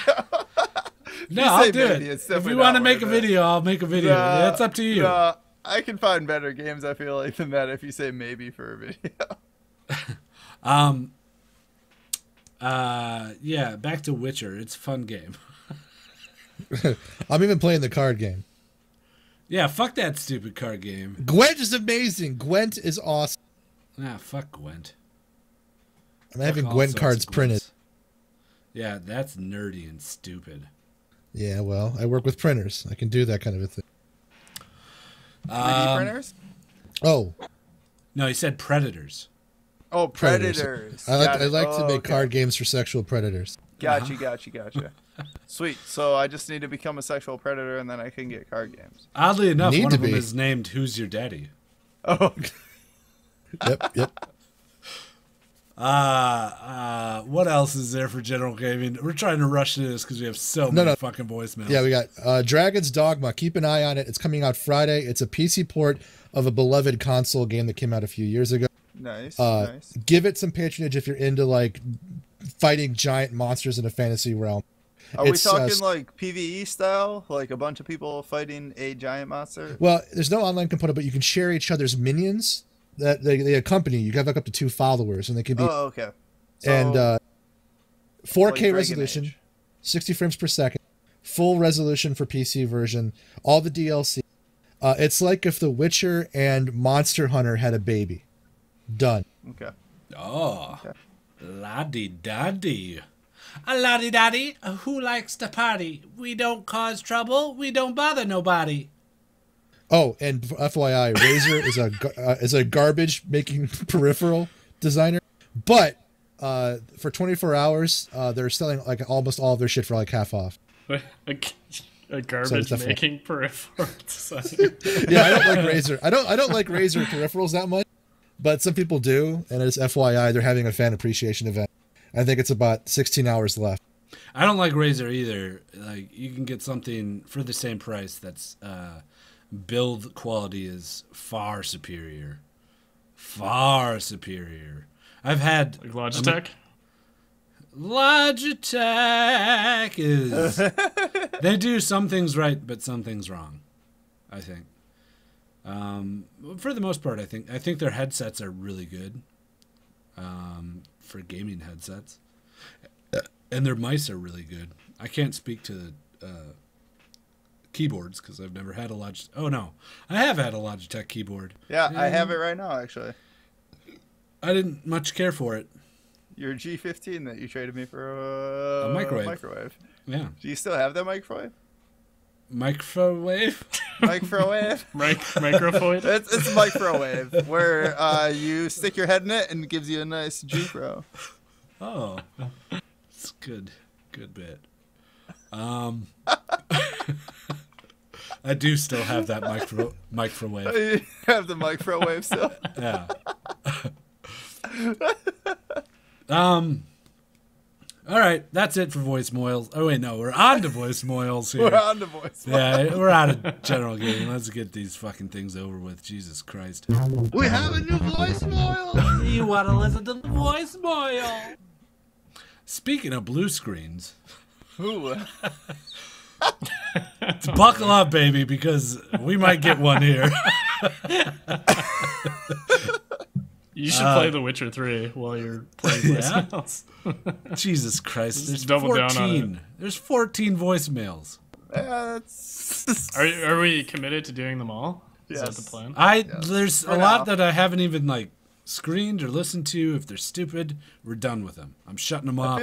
No, I'll do it. If you want to make a video, I'll make a video. That's up to you. I can find better games, I feel like, than that if you say maybe for a video. Yeah, back to Witcher. It's a fun game. I'm even playing the card game. Yeah, fuck that stupid card game. Gwent is amazing. Gwent is awesome. Ah, fuck Gwent. I'm having Gwent cards printed. Yeah, that's nerdy and stupid. Yeah, well, I work with printers. I can do that kind of a thing. 3D printers? Oh. No, he said predators. Oh, predators. I like to make card games for sexual predators. Gotcha. Sweet. So I just need to become a sexual predator and then I can get card games. Oddly enough, one of them is named Who's Your Daddy? Oh. Yep. What else is there for general gaming? We're trying to rush through this because we have so many fucking voicemails. Yeah, we got Dragon's Dogma. Keep an eye on it. It's coming out Friday. It's a PC port of a beloved console game that came out a few years ago. Nice. Give it some patronage if you're into like fighting giant monsters in a fantasy realm. Are we talking like PvE style? Like a bunch of people fighting a giant monster? Well, there's no online component, but you can share each other's minions that they accompany you. You have like up to 2 followers, and they can be. Oh, okay. So, and 4K like resolution, 60 frames per second, full resolution for PC version, all the DLC. It's like if The Witcher and Monster Hunter had a baby. Done. Okay. Oh, la-di-da-di. A la-di-da-di, who likes to party? We don't cause trouble, we don't bother nobody. Oh, and FYI, Razer is a garbage making peripheral designer, but for 24 hours, they're selling like almost all of their shit for like half off. A garbage making peripheral designer. Yeah, I don't like Razer. I don't like Razer peripherals that much, but some people do, and it's FYI, they're having a fan appreciation event. I think it's about 16 hours left. I don't like Razer either. Like, you can get something for the same price that's build quality is far superior. Far superior. I've had like Logitech. Logitech is they do some things right, but some things wrong, I think. For the most part, I think their headsets are really good. For gaming headsets. And their mice are really good. I can't speak to keyboards because I've never had a Logitech. Oh, no. I have had a Logitech keyboard. Yeah, I have it right now, actually. I didn't much care for it. Your G15 that you traded me for a microwave. Yeah. Do you still have that microwave? Microwave? Microwave? Microwave? It's a microwave where you stick your head in it and it gives you a nice G-Pro. Oh. It's good. Good bit. I do still have that microwave. You have the microwave still? Yeah. All right, that's it for Voicemoyles. Oh wait, no, we're on to Voicemoyles here. We're on to Voicemoyles. Yeah, we're out of general gaming. Let's get these fucking things over with. Jesus Christ. We have a new Voicemoyle. You want to listen to the Voicemoyle? Speaking of blue screens, ooh. Buckle up, baby, because we might get one here. You should play The Witcher 3 while you're playing voicemails. Jesus Christ, there's double 14. down on it. There's 14 voicemails. Yeah, that's... Are we committed to doing them all? Yes. Is that the plan? There's a lot that I haven't even like screened or listened to. If they're stupid, we're done with them. I'm shutting them off.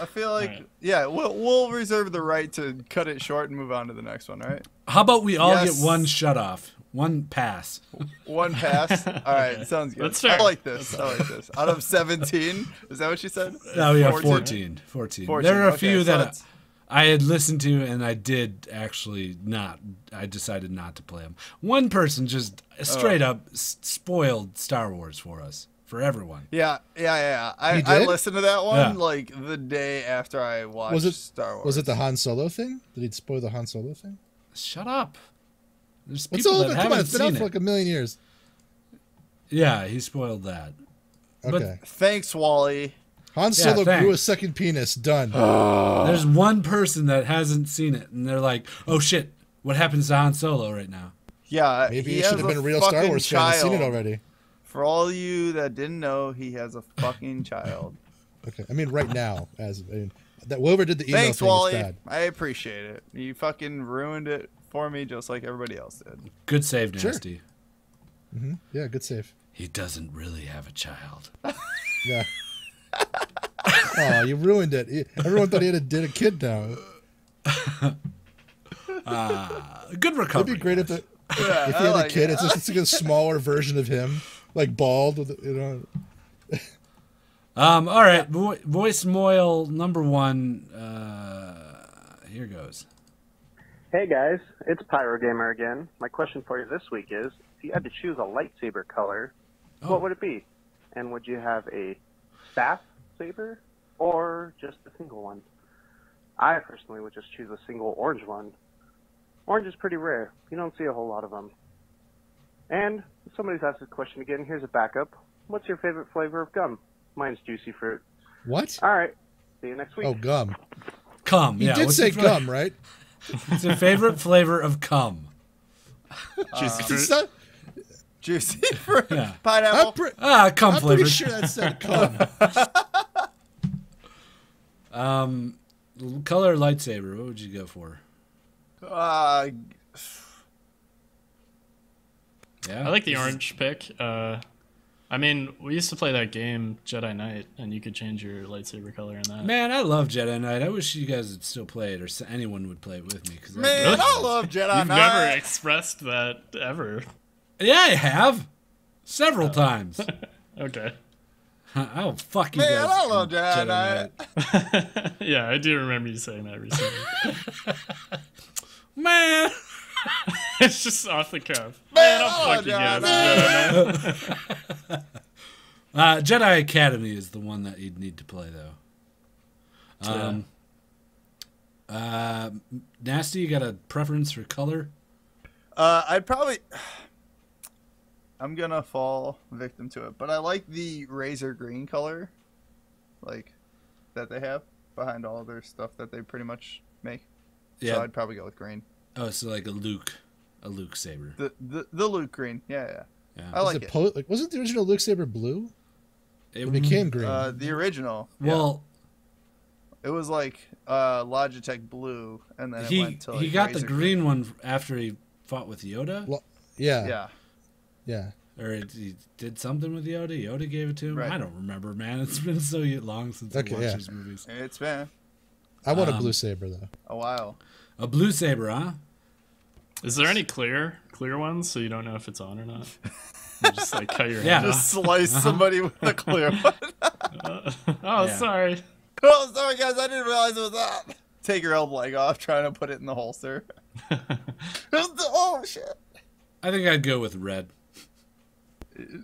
I feel like right. Yeah, we'll reserve the right to cut it short and move on to the next one, right? How about we all get one shut off? One pass. One pass? All right, sounds good. That's fair. I like this. Out of 17, is that what you said? Oh, yeah, 14. 14. There are a few that I had listened to, and I did actually not. I decided not to play them. One person just straight up spoiled Star Wars for us, for everyone. Yeah. I listened to that one like the day after I watched Star Wars. Was it the Han Solo thing? Did he spoil the Han Solo thing? Shut up. There's What's people all that of it? Come on, haven't it's been out seen for like it. a million years. Yeah, he spoiled that. Okay. Thanks, Wally. Han Solo grew a second penis. Done. There's one person that hasn't seen it, and they're like, "Oh shit, what happens to Han Solo right now?" Yeah, maybe he should have been a real Star Wars fan and seen it already. For all you that didn't know, he has a fucking child. Okay, I mean right now, that whoever did the email Thanks, thing Wally. is bad. I appreciate it. You fucking ruined it for me, just like everybody else did. Good save, Nasty. Mm-hmm. Yeah, good save. He doesn't really have a child. Yeah. Oh, you ruined it. Everyone thought he did a kid now. Good recovery. It'd be great if he had a kid. It's just like a smaller version of him, like bald, with All right, Voicemoyle number 1. Here goes. Hey guys, it's Pyrogamer again. My question for you this week is, if you had to choose a lightsaber color, what would it be? And would you have a staff saber or just a single one? I personally would just choose a single orange one. Orange is pretty rare. You don't see a whole lot of them. And if somebody's asked this question again, here's a backup. What's your favorite flavor of gum? Mine's juicy fruit. What? All right. See you next week. Oh, gum. Cum. You did say gum, right? It's a favorite flavor of cum. Juicy fruit. Juicy fruit. Yeah. Pineapple. Cum I'm flavored. pretty sure that said cum. Color lightsaber. What would you go for? Yeah, Yeah. I like the orange pick. I mean, we used to play that game Jedi Knight, and you could change your lightsaber color in that. Man, I love Jedi Knight. I wish you guys would still play it, or anyone would play it with me. Man, I love Jedi Knight. You've never expressed that ever. Yeah, I have. Several times. Okay. Oh, fuck you Man, guys. I love Jedi Knight. Yeah, I do remember you saying that recently. Man. It's just off the cuff. Man, I'll fuck you guys. Jedi Academy is the one that you'd need to play, though. Nasty, you got a preference for color? I'd probably... I'm gonna fall victim to it, but I like the razor green color, like, that they have behind all their stuff that they pretty much make. Yeah. So I'd probably go with green. Oh, so like a Luke saber. The Luke green, yeah. I like it. Like, wasn't the original Luke saber blue? It became green. The original. Well, it was like Logitech blue, and then it went to like he got the green green one after he fought with Yoda. Well, yeah. Or he did something with Yoda. Yoda gave it to him. Right. I don't remember, man. It's been so long since I watched these movies. It's been. I want a blue saber though. A while. A blue saber, huh? Is there any clear ones so you don't know if it's on or not? You just like cut your hand just slice somebody with a clear one. Sorry. Oh, sorry guys, I didn't realize it was that. Take your elbow leg off, trying to put it in the holster. Oh shit. I think I'd go with red.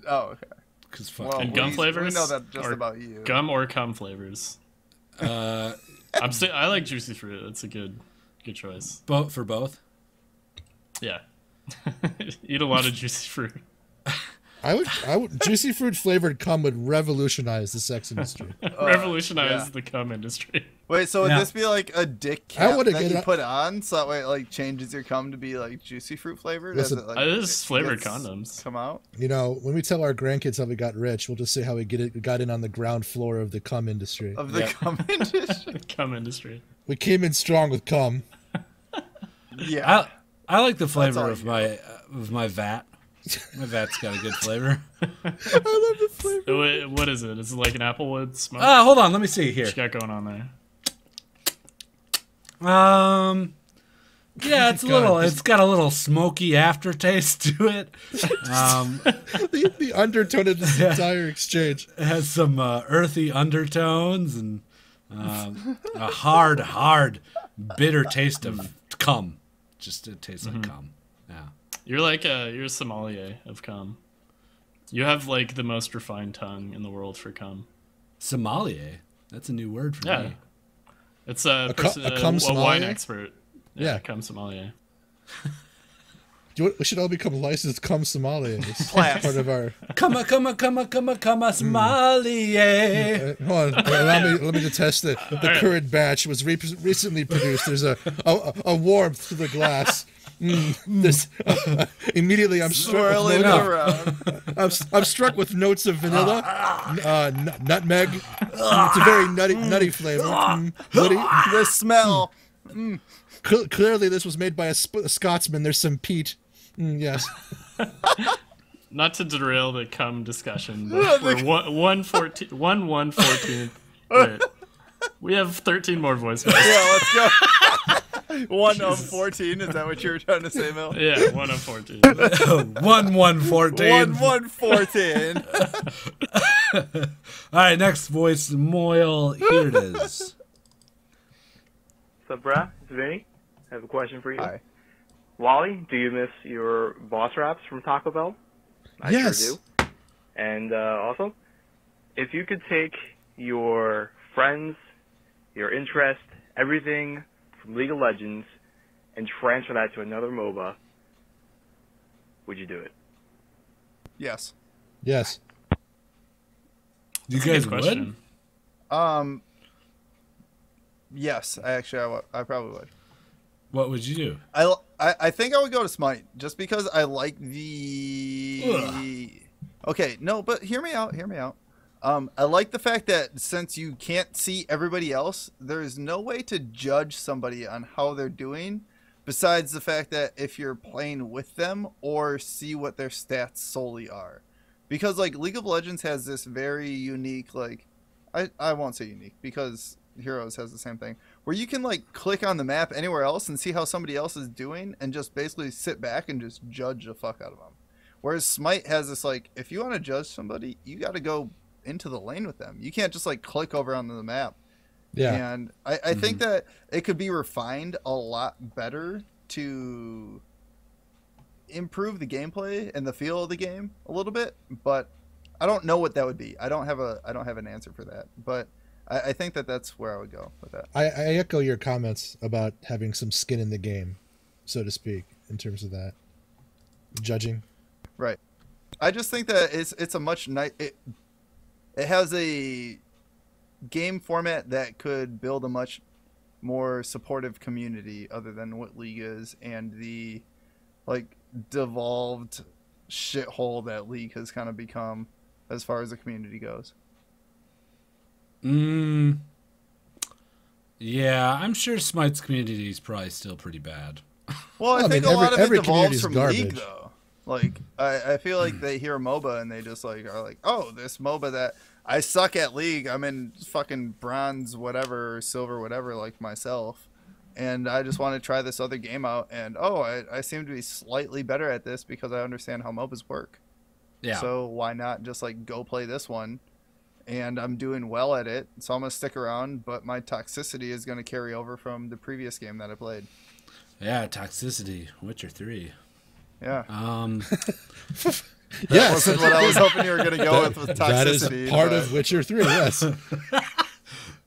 Oh, okay. Cause fuck. And gum flavors? We know that just about you. Gum or cum flavors. I like juicy fruit. That's a good choice. For both? Yeah. Eat a lot of juicy fruit. I would juicy fruit flavored cum would revolutionize the sex industry. Revolutionize the cum industry. Wait, so would this be like a dick cap that you put on, so that way it like changes your cum to be like juicy fruit flavored? Listen, it, like, this is flavored condoms. Come out. You know, when we tell our grandkids how we got rich, we'll just say how we got in on the ground floor of the cum industry. Of the cum industry. Cum industry. We came in strong with cum. Yeah. I like the flavor of my vat. My vat's got a good flavor. I love the flavor. Wait, what is it? Is it like an applewood smoke? Hold on, let me see here. What you got going on there? Yeah, it's got a little smoky aftertaste to it. The undertone of this entire exchange. It has some earthy undertones and a hard, bitter taste of cum. Just it tastes like cum. Yeah. You're like you're a sommelier of cum. You have like the most refined tongue in the world for cum. Sommelier? That's a new word for me. It's a wine expert. Yeah, cum sommelier. We should all become licensed cum sommeliers. Part of our come sommelier. Hold on, let me to test the current batch. It was recently produced. There's a warmth to the glass. Immediately I'm struck with I'm struck with notes of vanilla, nutmeg. It's a very nutty flavor. The smell. Clearly, this was made by a Scotsman. There's some peat. Yes. Not to derail the cum discussion, but we're 1/14. Wait, we have 13 more voicemails. Yeah, let's go. 1 of 14. Is that what you were trying to say, Mel? Yeah, 1 of 14. 1/14. 1/14. All right, next voicemail. Here it is. What's up, bruh? It's Vinny. I have a question for you. Hi. Wally, do you miss your boss wraps from Taco Bell? I sure do. And also, if you could take your friends, your interest, everything from League of Legends, and transfer that to another MOBA, would you do it? Yes. Yes. You guys would? Yes, I probably would. What would you do? I think I would go to Smite just because I like the. Ugh. Okay, no, but hear me out. I like the fact that since you can't see everybody else, there's no way to judge somebody on how they're doing, besides the fact that if you're playing with them or see what their stats solely are. because like League of Legends has this very unique, like, I won't say unique because Heroes has the same thing, where you can like click on the map anywhere else and see how somebody else is doing and just basically sit back and just judge the fuck out of them. Whereas Smite has this, like, if you want to judge somebody, you got to go into the lane with them. You can't just like click over onto the map. Yeah. And I think that it could be refined a lot better to improve the gameplay and the feel of the game a little bit, but I don't know what that would be. I don't have an answer for that, but I think that that's where I would go with that. I echo your comments about having some skin in the game, so to speak, in terms of that judging. Right. I just think that it's a much it has a game format that could build a much more supportive community other than what League is, and the like devolved shithole that League has kind of become as far as the community goes. Yeah, I'm sure Smite's community is probably still pretty bad. Well, I think a lot of it devolves from garbage. League, though. Like, I feel like they hear MOBA and they just like are like, oh, this MOBA that I suck at League. I'm in fucking bronze, whatever, silver, whatever, like myself, and I just want to try this other game out. And I seem to be slightly better at this because I understand how MOBAs work. Yeah. So why not just like go play this one? And I'm doing well at it, so I'm gonna stick around. But my toxicity is gonna carry over from the previous game that I played. Yeah, toxicity. Witcher 3. Yeah. That wasn't what I was hoping you were going to go with toxicity. That is part of Witcher 3, yes.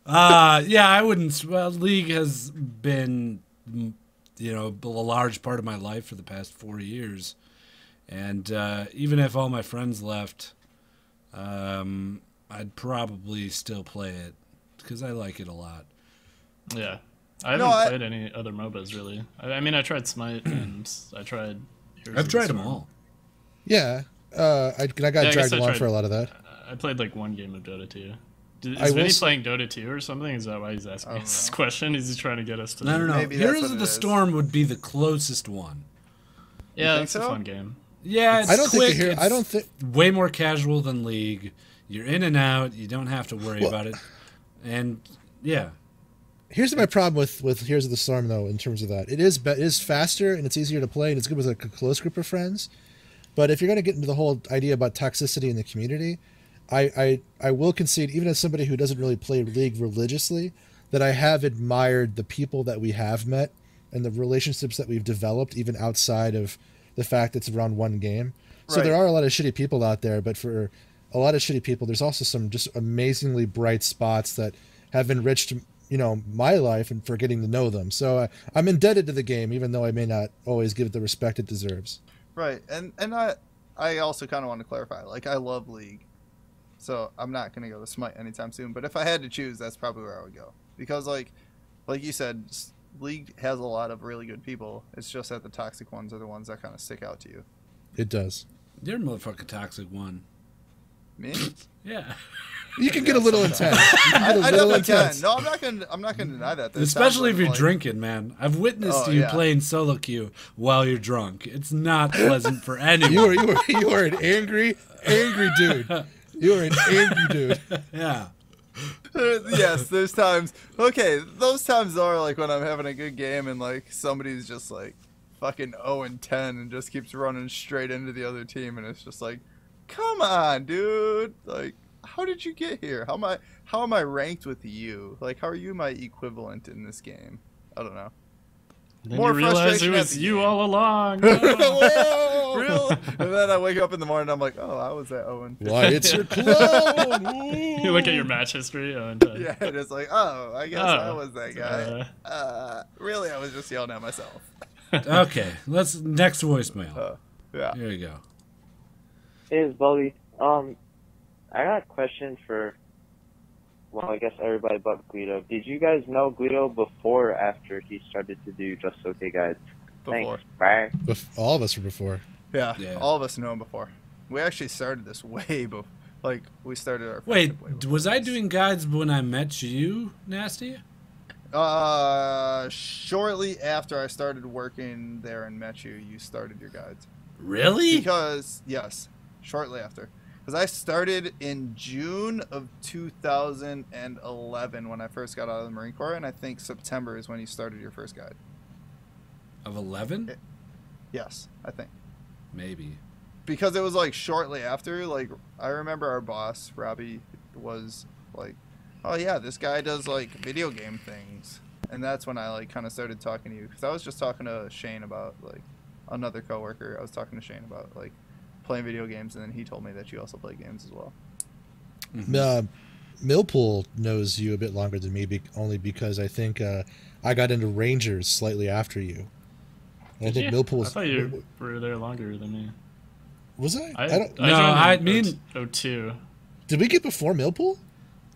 Yeah, I wouldn't. Well, League has been, a large part of my life for the past 4 years. And even if all my friends left, I'd probably still play it because I like it a lot. Yeah. I haven't played any other MOBAs, really. I mean, I tried Smite and I tried... I've tried them all. Yeah. I got dragged along for a lot of that. I played like one game of Dota 2. Is Vinny playing Dota 2 or something? Is that why he's asking this question? Is he trying to get us to... No. Heroes of the Storm would be the closest one. Yeah, it's a fun game. Yeah, it's quick. I don't think... way more casual than League. You're in and out. You don't have to worry about it. And, yeah. Here's my problem with Heroes of the Storm, though, in terms of that. It is faster, and it's easier to play, and it's good with a close group of friends. But if you're going to get into the whole idea about toxicity in the community, I will concede, even as somebody who doesn't really play League religiously, that I have admired the people that we have met and the relationships that we've developed, even outside of the fact that it's around one game. So there are a lot of shitty people out there, but for a lot of shitty people, there's also some just amazingly bright spots that have enriched my life and for getting to know them. So I'm indebted to the game, even though I may not always give it the respect it deserves. Right. And I also kind of want to clarify, like, I love League, so I'm not going to go to Smite anytime soon. But if I had to choose, that's probably where I would go. Because like you said, League has a lot of really good people. It's just that the toxic ones are the ones that kind of stick out to you. It does. You're a motherfucking toxic one. Me? Yeah. You can get a little intense. I definitely can. No, I'm not gonna deny that. Especially if you're drinking, man. I've witnessed you playing solo queue while you're drunk. It's not pleasant for anyone. You are an angry dude. You are an angry dude. Yeah. Yes, there's times. Okay, those times are like when I'm having a good game and like somebody's just like fucking 0-10 and just keeps running straight into the other team, and it's just like, come on, dude. Like, how did you get here? How am I ranked with you? Like, how are you my equivalent in this game? I don't know. Then more you realize it was you all along. Whoa, really? And then I wake up in the morning and I'm like, oh, I was at 0-15. Why, it's your clone. You look at your match history. Yeah, and it's like, oh, I guess I was that guy. Really, I was just yelling at myself. Okay, next voicemail. Yeah. Here you go. Hey, it's Bully. I got a question for, well, I guess everybody but Guido. Did you guys know Guido before or after he started to do Just Okay Guides? Before. Thanks. Bye. All of us were before. Yeah, all of us knew him before. We actually started this way before. Like, we started our... Wait, was I doing guides when I met you, Nasty? Shortly after I started working there and met you, you started your guides. Really? Because, yes, shortly after. Because I started in June of 2011 when I first got out of the Marine Corps, and I think September is when you started your first guide. Of 11? Yes, I think. Maybe. Because it was like shortly after, like I remember our boss, Robbie, was like, oh yeah, this guy does like video game things. And that's when I like kind of started talking to you. Because I was just talking to Shane about like another coworker. I was talking to Shane about like playing video games, and then he told me that you also play games as well. Millpool knows you a bit longer than me, only because I think I got into Rangers slightly after you. I think Millpool's. I thought you were there longer than me. Was I? I mean 02. Did we get before Millpool?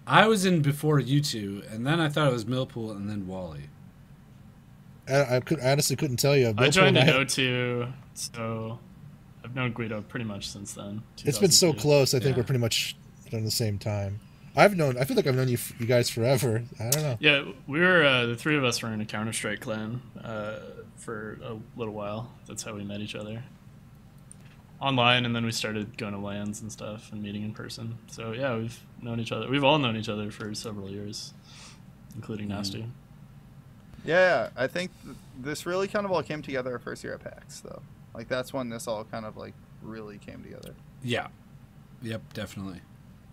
I was in before you two, and then I thought it was Millpool and then Wally. I honestly couldn't tell you. I joined in 02, so I've known Guido pretty much since then. It's been so close. I think we're pretty much around the same time. I feel like I've known you guys forever. I don't know. Yeah, we were the three of us were in a Counter-Strike clan for a little while. That's how we met each other. Online, and then we started going to LANs and stuff and meeting in person. So yeah, we've known each other. We've all known each other for several years, including Nasty. Yeah, I think this really kind of all came together our first year at PAX, though. Like that's when this all kind of like really came together. Yeah. Yep, definitely.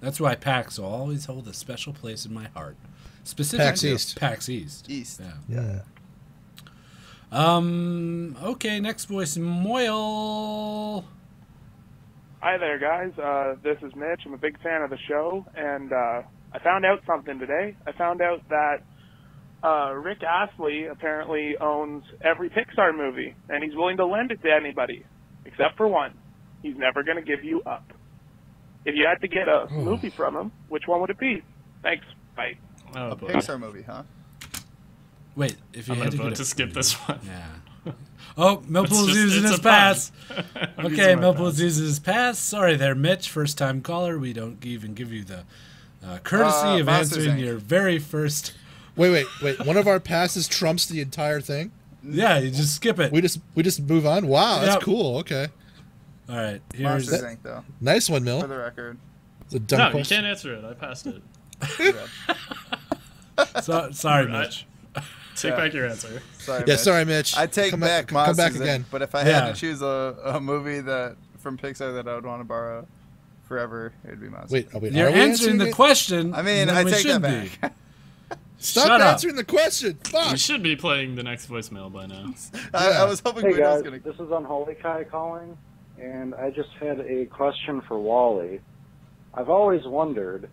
That's why PAX will always hold a special place in my heart. Specifically PAX East. PAX East. Yeah. Okay, next voicemail. Hi there, guys. This is Mitch. I'm a big fan of the show, and I found out something today. I found out that Rick Astley apparently owns every Pixar movie, and he's willing to lend it to anybody, except for one. He's never going to give you up. If you had to get a movie from him, which one would it be? Thanks. Bye. A Pixar movie, huh? Wait, if you I'm had about to skip this one. Yeah. Oh, Millpool's using his pass. Okay, Millpool's using his pass. Sorry there, Mitch. First time caller. We don't even give you the courtesy of answering your very first. Wait. One of our passes trumps the entire thing? Yeah, you just skip it. We just move on? Wow, that's cool. Okay. All right. Here's Monsters Inc., though. Nice one, Mill. For the record. It's a dumb question. You can't answer it. I passed it. Sorry, Mitch. Take back your answer. Sorry, Mitch. I take back come back Inc., again. But if I had to choose a movie from Pixar that I would want to borrow forever, it would be Monsters. Wait, you're answering the question. I mean, I take that back. Stop answering the question. Fuck. We should be playing the next voicemail by now. I was hoping Hey Guido was guys, going to. this is Unholy Kai calling, and I just had a question for Wally. I've always wondered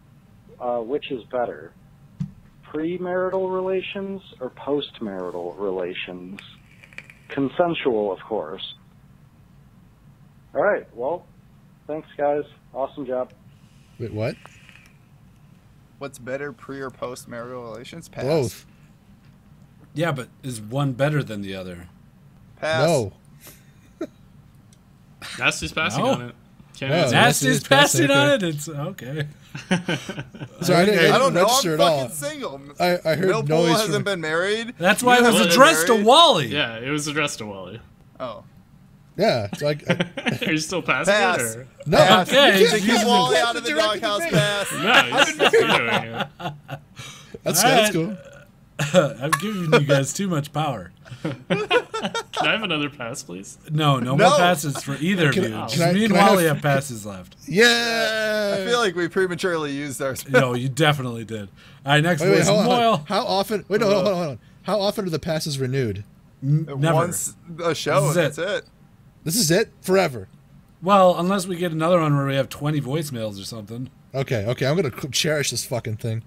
which is better, premarital relations or postmarital relations? Consensual, of course. All right, well, thanks, guys. Awesome job. Wait, what? What's better, pre or post marital relations? Pass. Both. Yeah, but is one better than the other? Pass. No. Nasty's passing on it. Nasty's passing on it. It's okay. Sorry, I don't know. I'm fucking single. I heard Millpool noise. hasn't been married. That's why it was addressed to Wally. Yeah, it was addressed to Wally. Oh. Yeah, it's like. Are you still passing it? Or? No. Pass. Okay. To keep Wally out of the doghouse, pass. No, he's still doing it. That's cool. I'm giving you guys too much power. Can I have another pass, please? No more passes for either of you. Me and Wally have passes left. Yeah. I feel like we prematurely used our spell. No, you definitely did. All right, next voice, Moyle. How often? Wait, no, hold on. How often are the passes renewed? Never. Once a show, that's it. This is it? Forever? Well, unless we get another one where we have 20 voicemails or something. Okay, I'm going to cherish this fucking thing.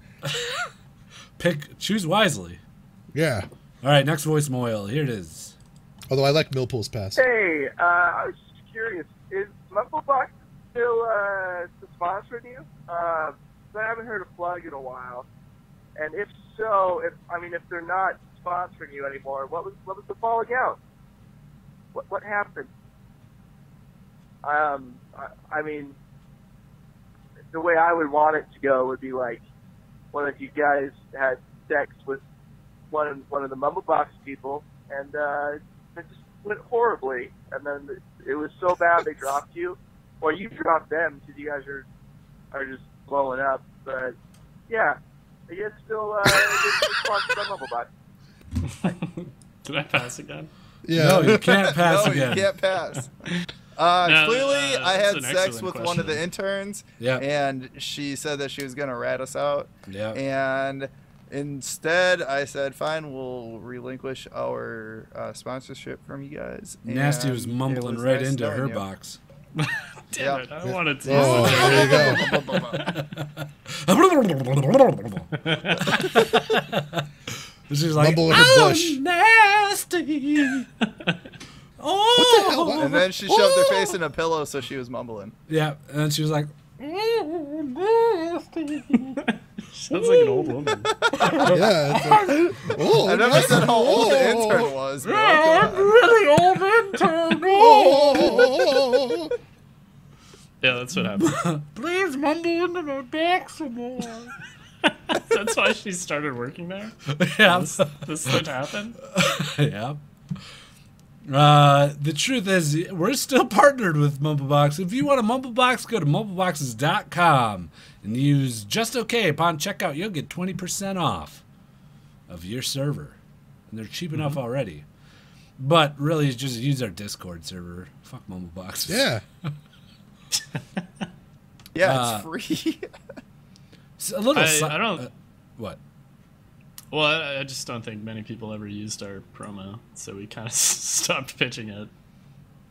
Choose wisely. Yeah. All right, next voicemail. Here it is. Although I like Millpool's pass. Hey, I was just curious. Is Mumblebox still sponsoring you? I haven't heard a plug in a while. And if so, if they're not sponsoring you anymore, what was the falling out? What happened? I mean, the way I would want it to go would be like, one of you guys had sex with one of the Mumblebox people, and it just went horribly, and then it was so bad they dropped you, Well, you dropped them because you guys are just blowing up. But yeah, I guess still sponsored by Mumblebot. Did I pass again? Yeah. No, you can't pass again. You can't pass. Clearly, I had sex with one of the interns, and she said that she was going to rat us out. Yeah. And instead, I said, fine, we'll relinquish our sponsorship from you guys. Nasty was mumbling right into her box. Damn it, I wanted to. Oh, there you go. She's like, I'm nasty. Oh, and then she shoved her face in a pillow, so she was mumbling. Yeah, and then she was like, nasty. Sounds like an old woman. Yeah. I never said how old the intern was, bro. I'm really old intern. Oh. Yeah, that's what happened. Please mumble into my back some more. That's why she started working there? Yeah. This thing happened? Yeah. The truth is, we're still partnered with Mumblebox. If you want a Mumblebox, go to mumbleboxes.com and use just okay upon checkout. You'll get 20% off of your server. And they're cheap enough already. But really, just use our Discord server. Fuck Mumbleboxes. Yeah. Yeah, it's free. A little. I don't. What? Well, I just don't think many people ever used our promo, so we kind of stopped pitching it.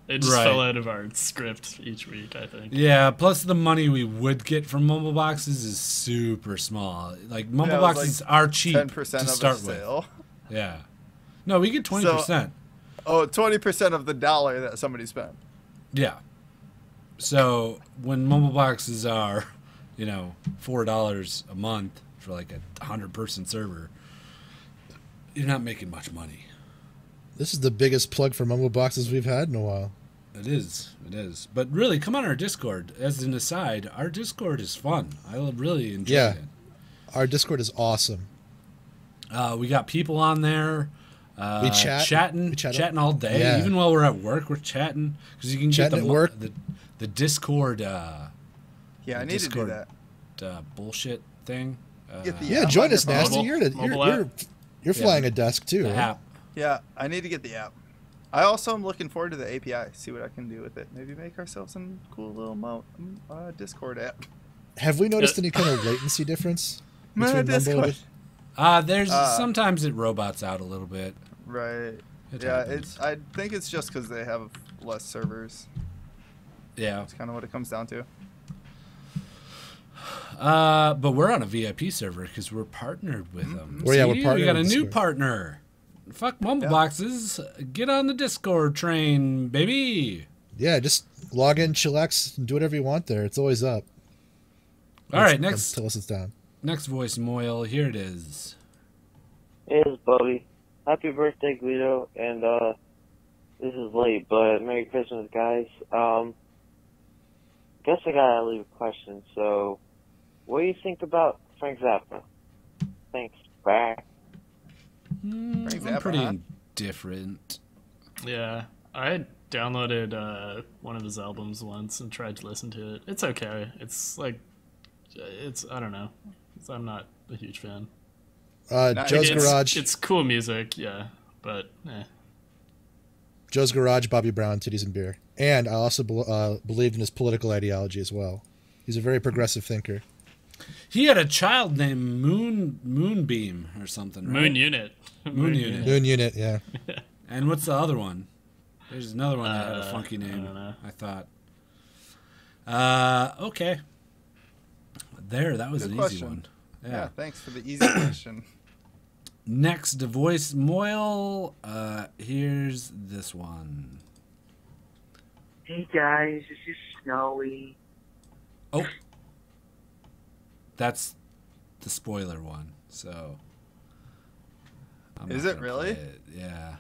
It just fell out of our script each week, I think. Yeah, plus the money we would get from Mumbleboxes is super small. Like, Mumbleboxes are cheap 10% to of start a sale. with. Yeah. No, we get 20%. So, 20% of the dollar that somebody spent. Yeah. So, when Mumbleboxes are, $4 a month for like a 100-person server, you're not making much money. This is the biggest plug for Mumbleboxes we've had in a while. It is. But really, come on our Discord. As an aside, our Discord is fun. I really enjoy it. Our Discord is awesome. We got people on there. We chat. Chatting all day. Even while we're at work, we're chatting. Because you can get the Discord. I need to do that. Bullshit thing. Join us, Nasty. You're flying a desk too. The right? app. Yeah, I need to get the app. I also am looking forward to the API. See what I can do with it. Maybe make ourselves some cool little Discord app. Have we noticed any kind of latency difference between Mumble? There's sometimes it robots out a little bit. Right. I think it's just because they have less servers. Yeah. That's kind of what it comes down to. But we're on a VIP server because we're partnered with them. Well, we're partnered. We got a with new Discord. partner. Fuck Mumbleboxes. Get on the Discord train, baby. Yeah, just log in, chillax, and do whatever you want there. It's always up. All right, next. Until it's down. Next Voicemoyle. Here it is. Hey, it's Bobby. Happy birthday, Guido. And this is late, but Merry Christmas, guys. Guess I gotta leave a question. So, what do you think about Frank Zappa? Thanks. Bye. I'm pretty indifferent. Yeah, I downloaded one of his albums once and tried to listen to it. It's okay. It's like, I don't know. I'm not a huge fan. Joe's Garage. It's cool music, yeah, but Joe's Garage, Bobby Brown, Titties and Beer. And I also believed in his political ideology as well. He's a very progressive thinker. He had a child named Moonbeam or something, right? Moon Unit. Moon Unit. Moon Unit, yeah. And what's the other one? There's another one that had a funky name, I don't know. I thought. Okay. That was Good an question. easy one. Yeah, thanks for the easy question. Next, Voicemoyle. Here's this one. Hey guys, this is Snowy. Oh. That's the spoiler one, so. Is it really? Yeah.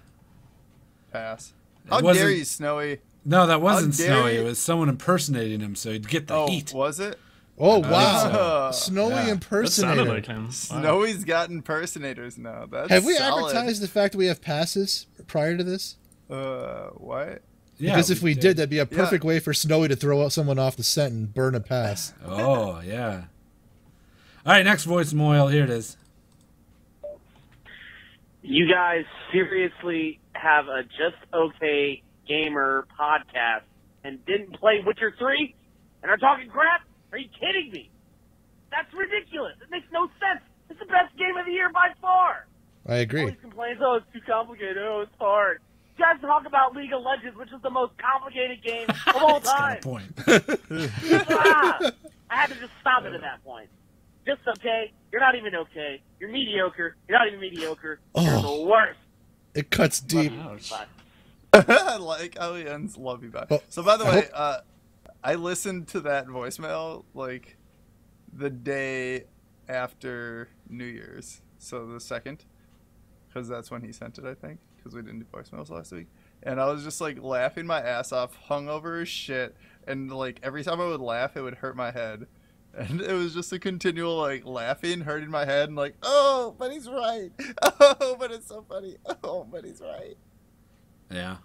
Pass. How dare you, Snowy? No, that wasn't Snowy. It was someone impersonating him, so he'd get the heat. Was it? Oh, wow. Snowy impersonator. That sounded like him. Wow. Snowy's got impersonators now. That's have we solid. advertised the fact that we have passes prior to this? What? Yeah, because if we did, that'd be a perfect way for Snowy to throw out someone off the scent and burn a pass. Oh, yeah. All right, next voicemail. Here it is. You guys seriously have a Just Okay Gamer podcast and didn't play Witcher 3 and are talking crap? Are you kidding me? That's ridiculous. It makes no sense. It's the best game of the year by far. I agree. Always complains, oh, it's too complicated. Oh, it's hard. You guys talk about League of Legends, which is the most complicated game of all time. Point. I had to just stop it at that point. Just okay. You're not even okay. You're mediocre. You're not even mediocre. You're the worst. It cuts deep. I like how he ends love you back. So by the way, I listened to that voicemail like the day after New Year's, so the 2nd, because that's when he sent it, I think, because we didn't do voicemails last week. And I was just like laughing my ass off, hungover as shit, and like every time I would laugh, it would hurt my head. And it was just a continual like laughing, hurting my head, and like, oh, but he's right. Oh, but it's so funny. Oh, but he's right. Yeah.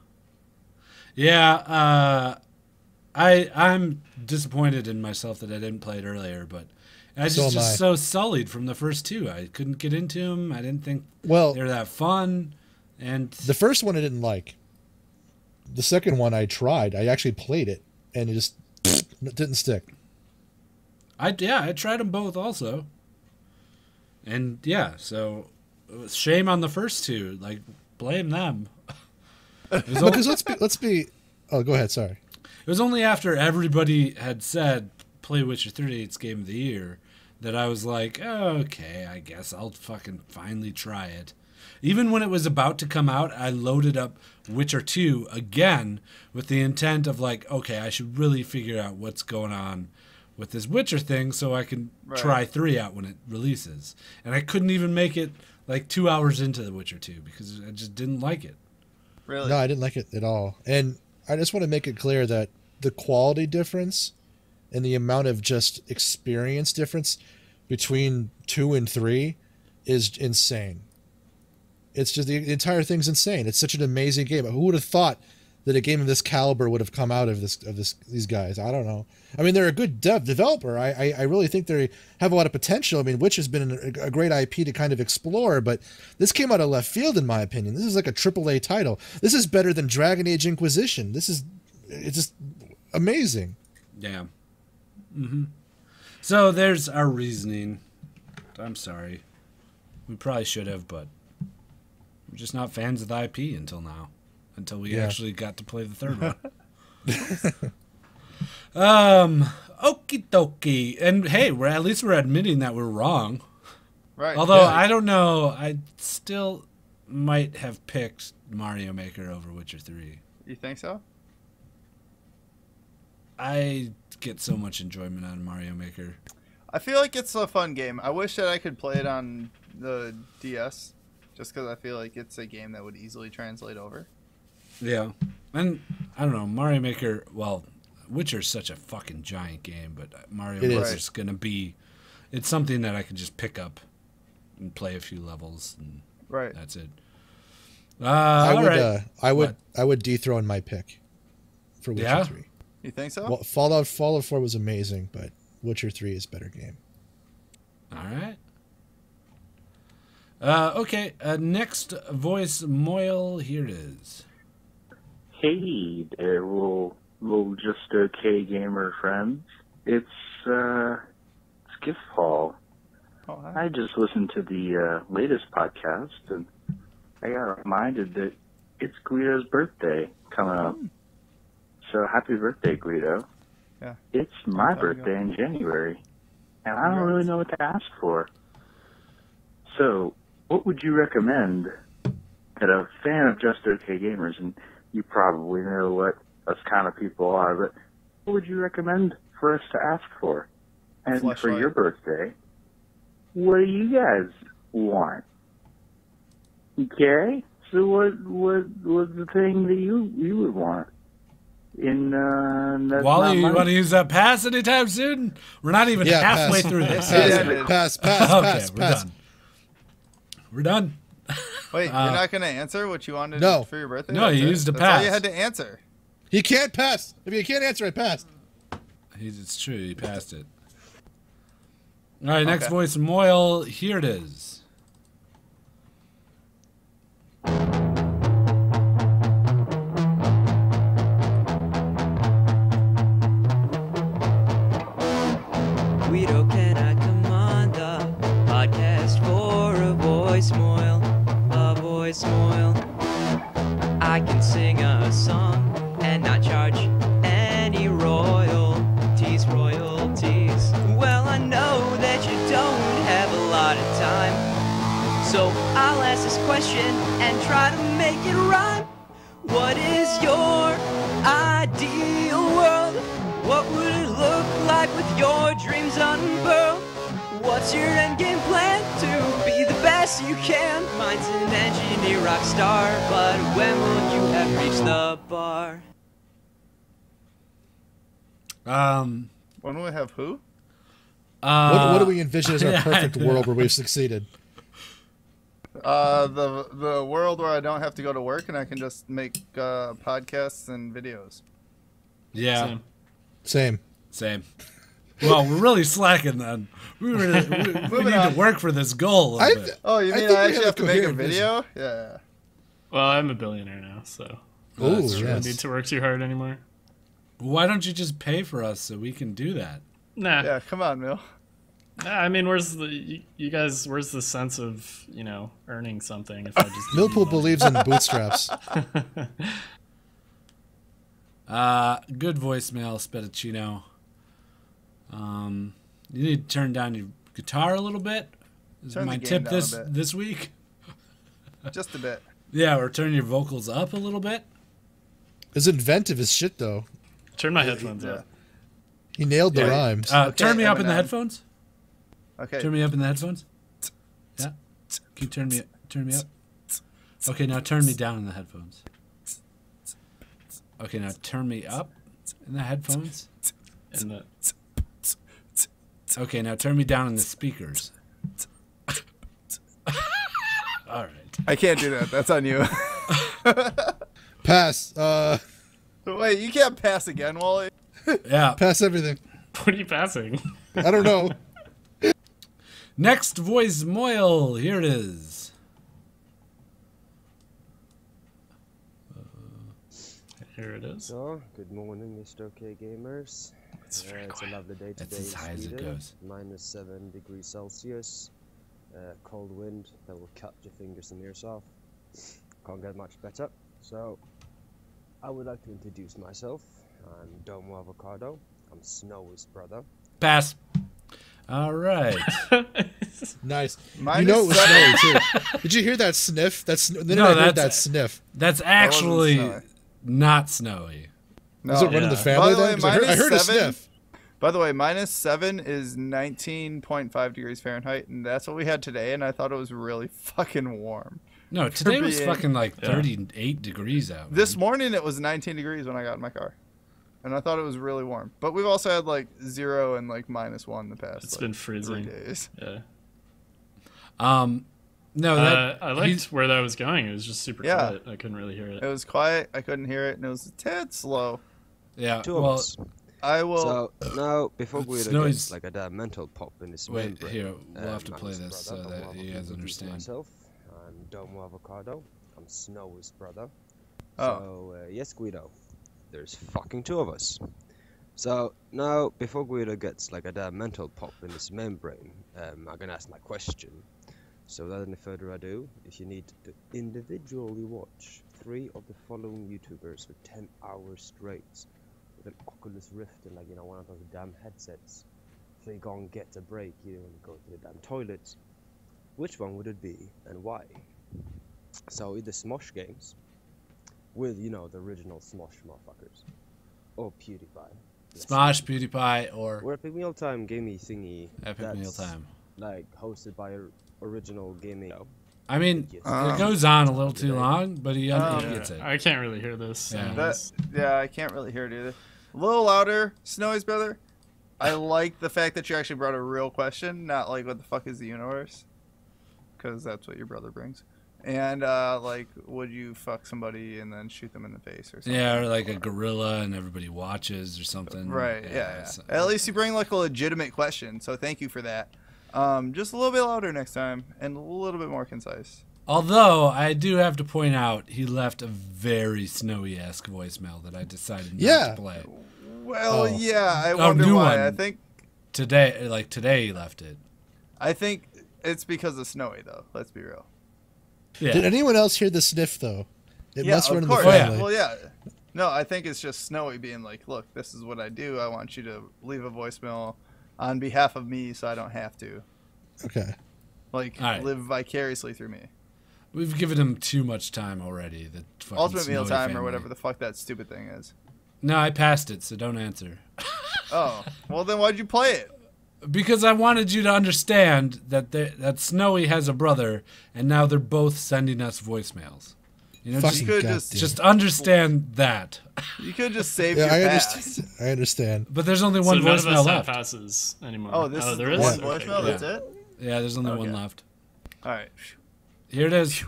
Yeah, I'm disappointed in myself that I didn't play it earlier, but I was just so sullied from the first two. I couldn't get into them. I didn't think they were that fun. And the first one I didn't like. The second one I tried. I actually played it, and it just didn't stick. I tried them both also. And yeah, so shame on the first two. Like, blame them. Because let's be. Oh, go ahead. Sorry. It was only after everybody had said play Witcher 3, it's game of the year, that I was like, oh, okay, I guess I'll fucking finally try it. Even when it was about to come out, I loaded up Witcher 2 again with the intent of like, okay, I should really figure out what's going on with this Witcher thing so I can try 3 out when it releases. And I couldn't even make it like 2 hours into The Witcher 2 because I just didn't like it. Really? No, I didn't like it at all. And I just want to make it clear that the quality difference and the amount of just experience difference between 2 and 3 is insane. It's just the entire thing's insane. It's such an amazing game. Who would have thought that a game of this caliber would have come out of these guys? I don't know. I mean, they're a good developer. I really think they have a lot of potential. I mean, Witch has been a great IP to kind of explore, but this came out of left field in my opinion. This is like a AAA title. This is better than Dragon Age Inquisition. It's just amazing. Yeah. Mm-hmm. So there's our reasoning. I'm sorry. We probably should have, but we're just not fans of the IP until now. Until we actually got to play the third one. Okie dokie. And hey, at least we're admitting that we're wrong. Right. Although I don't know, I still might have picked Mario Maker over Witcher 3. You think so? I get so much enjoyment out of Mario Maker. I feel like it's a fun game. I wish that I could play it on the DS, just because I feel like it's a game that would easily translate over. Yeah. And, I don't know, Mario Maker, well, Witcher's such a fucking giant game, but Mario Maker's going to be, it's something that I can just pick up and play a few levels, and that's it. I would dethrone my pick for Witcher 3. You think so? Well, Fallout 4 was amazing, but Witcher 3 is a better game. All right. Okay, next voicemail, here it is. Hey there, little just okay gamer friends. It's Skiff Paul. Oh, hi. I just listened to the latest podcast, and I got reminded that it's Guido's birthday coming up. So happy birthday, Guido. Yeah. It's my birthday in January, and I don't really know what to ask for. So, what would you recommend that a fan of Just Okay Gamers, and you probably know what us kind of people are, but what would you recommend for us to ask for? And for your birthday, what do you guys want? Okay? So what was the thing that you would want? Wally, you want to use that pass anytime soon? We're not even halfway through this. Pass. Okay, we're done. We're done. Wait, you're not going to answer what you wanted for your birthday? No, you used a pass. That's all you had to answer. He can't pass. If he can't answer, I passed. It's true. He passed it. All right, next Voicemoyle. Here it is. Guido, can I come on the podcast for a voicemail? A voicemail. I can sing a song and not charge any royalties. Well, I know that you don't have a lot of time, so I'll ask this question and try to make it rhyme. What is your ideal world? What would it look like with your dreams unfurled? What's your endgame plan to be the best you can? Mine's an engineer rock star, but when will you have reached the bar? When will we have who? What do we envision as our perfect world where we've succeeded? The world where I don't have to go to work and I can just make podcasts and videos. Yeah. Same. Well, we're really slacking then. We need to work for this goal a little bit. Oh, you mean I actually have to make a video? Yeah. Well, I'm a billionaire now, so I don't need to work too hard anymore. Why don't you just pay for us so we can do that? Nah. Yeah, come on, Mill. Nah, I mean, where's the sense of, earning something if I just Millpool believes in bootstraps. Good voicemail, Spettuccino. You need to turn down your guitar a little bit. Is my tip this week. Just a bit. Yeah, or turn your vocals up a little bit. It's inventive as shit, though. Turn my headphones up. He nailed the rhymes. Turn me up in the headphones. Okay. Turn me up in the headphones. Yeah. Can you turn me up? Okay, now turn me down in the headphones. Okay, now turn me up in the headphones. Okay, now turn me down in the speakers. All right. I can't do that. That's on you. Pass. Wait, you can't pass again, Wally? Yeah. Pass everything. What are you passing? I don't know. Next Voicemoyle. Here it is. Here it is. So, good morning, Mr. OK Gamers. It's a lovely day today. That's as high as it goes. -7 degrees Celsius. Cold wind that will cut your fingers and ears off. Can't get much better. So, I would like to introduce myself. I'm Domo Avocado. I'm Snowy's brother. Pass. All right. Nice. You know it was snowy too. Did you hear that sniff? I heard that sniff. That's actually not snowy. No. Is it running the family then? I heard a sniff. By the way, -7 is 19.5 degrees Fahrenheit, and that's what we had today, and I thought it was really fucking warm. No, today was fucking like 38 degrees out. Man. This morning it was 19 degrees when I got in my car. And I thought it was really warm. But we've also had like 0 and like -1 the past. It's been freezing. 3 days. Yeah. No, I liked where that was going. It was just super quiet. I couldn't really hear it. It was quiet. I couldn't hear it, and it was a tad slow. Yeah. I will. So now, before we get like a damn mental pop in this membrane. Here, we'll have to play this so that you guys understand. Myself, I'm Domo Avocado. I'm Snowy's brother. Oh. So yes, Guido. There's fucking 2 of us. So now, before Guido gets like a damn mental pop in his membrane, I'm gonna ask my question. So without any further ado, if you need to individually watch 3 of the following YouTubers for 10 hours straight with an Oculus Rift and one of those damn headsets, so you go and get a break, you don't go to the damn toilet, which one would it be and why? So either Smosh Games, with, the original Smosh motherfuckers. Or PewDiePie. Smosh, PewDiePie, or Epic Mealtime gaming thingy. Epic Mealtime. Like, hosted by original gaming. I mean, it goes on a little too long, but he gets it. I can't really hear this. Yeah, I can't really hear it either. A little louder, Snowy's brother. I like the fact that you actually brought a real question, not like what the fuck is the universe? Because that's what your brother brings. And like, would you fuck somebody and then shoot them in the face or something? Yeah, or like a gorilla and everybody watches or something. Right. Yeah. So. At least you bring like a legitimate question, so thank you for that. Just a little bit louder next time and a little bit more concise. Although I do have to point out, he left a very snowy-esque voicemail that I decided not to play. Well, yeah, I wonder why. One. I think today he left it. I think it's because of snowy though. Let's be real. Yeah. Did anyone else hear the sniff though? It Yeah, must run of in the course. family. Well, yeah. No, I think it's just Snowy being like, look, this is what I do. I want you to leave a voicemail on behalf of me so I don't have to. Okay. Like, right. live vicariously through me. We've given him too much time already. The fucking Ultimate meal Snowy time family. or whatever the fuck that stupid thing is. No, I passed it, so don't answer. Oh, well then why'd you play it? Because I wanted you to understand that Snowy has a brother, and now they're both sending us voicemails. You know, just understand that. You could just save your pass. I understand. But there's only one none of voicemail us left. have passes anymore. Oh, this is there one is? voicemail? Okay, That's it? Yeah, there's only one left. All right. Here it is.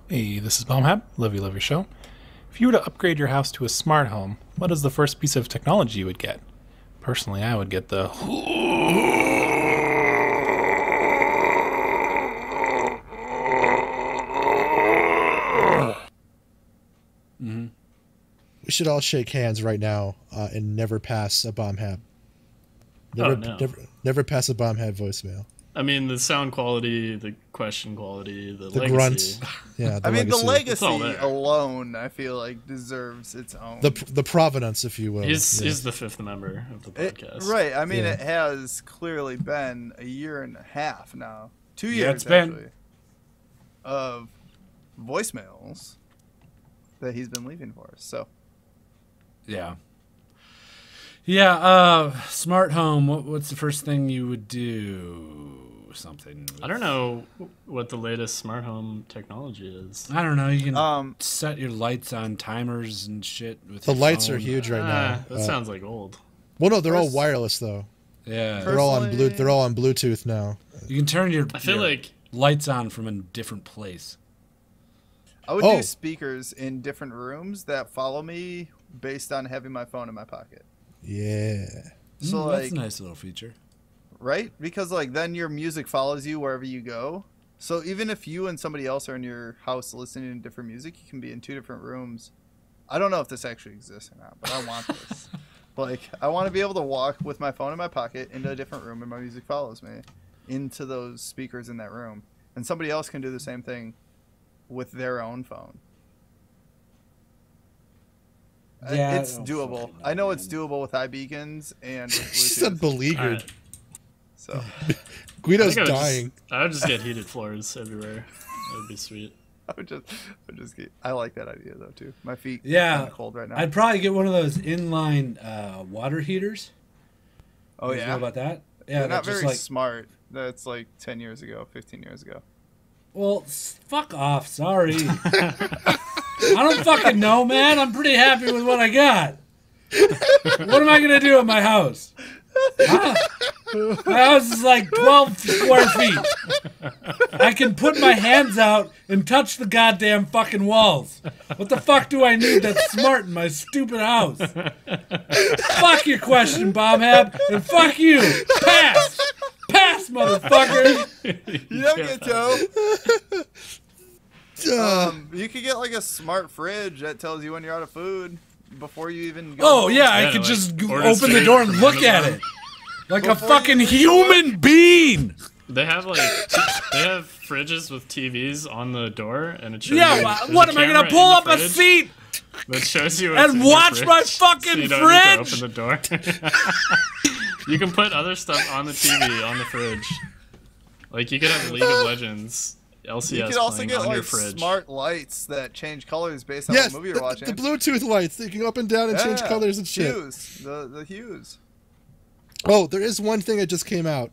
Hey, this is Bombhab. Love your show. If you were to upgrade your house to a smart home, what is the first piece of technology you would get? Personally, I would get the... We should all shake hands right now and never pass a Bombhab. Never pass a Bombhab voicemail. I mean, the sound quality, the question quality, the legacy. Grunts. Yeah, I mean, the legacy there. alone, I feel like, deserves its own. The provenance, if you will. He's the fifth member of the podcast. Right. I mean, it has clearly been a year and a half now. 2 years, it's been. actually, of voicemails that he's been leaving for us. So. Yeah. Yeah, smart home. What's the first thing you would do? Something. I don't know what the latest smart home technology is. I don't know. You can set your lights on timers and shit. With the your lights phone. are huge right now. That sounds like old. Well, no, they're all wireless though. Yeah, they're all on Bluetooth now. You can turn your like lights on from a different place. I would do speakers in different rooms that follow me based on having my phone in my pocket. Yeah. So that's a nice little feature. Right? Because like then your music follows you wherever you go. So even if you and somebody else are in your house listening to different music, you can be in two different rooms. I don't know if this actually exists or not, but I want this. Like, I want to be able to walk with my phone in my pocket into a different room and my music follows me into those speakers in that room. And somebody else can do the same thing with their own phone. Yeah, it's doable. I know it's doable with iBeacons and with Bluetooth. She said beleaguered. So Guido's dying. I would just get heated floors everywhere. That would be sweet. I would just get. I like that idea though too. My feet are kind of cold right now. I'd probably get one of those inline water heaters. Oh you yeah, know about that? Yeah, they're not just very smart. That's like 10 years ago, 15 years ago. Well, fuck off. Sorry. I don't fucking know, man. I'm pretty happy with what I got. What am I gonna do at my house? Huh? My house is like 12 square feet. I can put my hands out and touch the goddamn fucking walls. What the fuck do I need that's smart in my stupid house? Fuck your question, Bombhab, and fuck you. Pass. Pass, motherfucker. You don't get to. You could get like a smart fridge that tells you when you're out of food before you even go. Oh yeah, I could just open the door and look at it. Like a fucking human being. They have fridges with TVs on the door, and it shows you. Yeah, what am I gonna pull up a seat that shows you and watch my fucking so you don't fridge? Need to open the door. You can put other stuff on the TV on the fridge. Like you could have League of Legends LCS you could also playing get on like your fridge. smart lights that change colors based on what movie you're watching. The Bluetooth lights. They can go up and down and change colors and shit. Hues. The hues. Oh, there is one thing that just came out.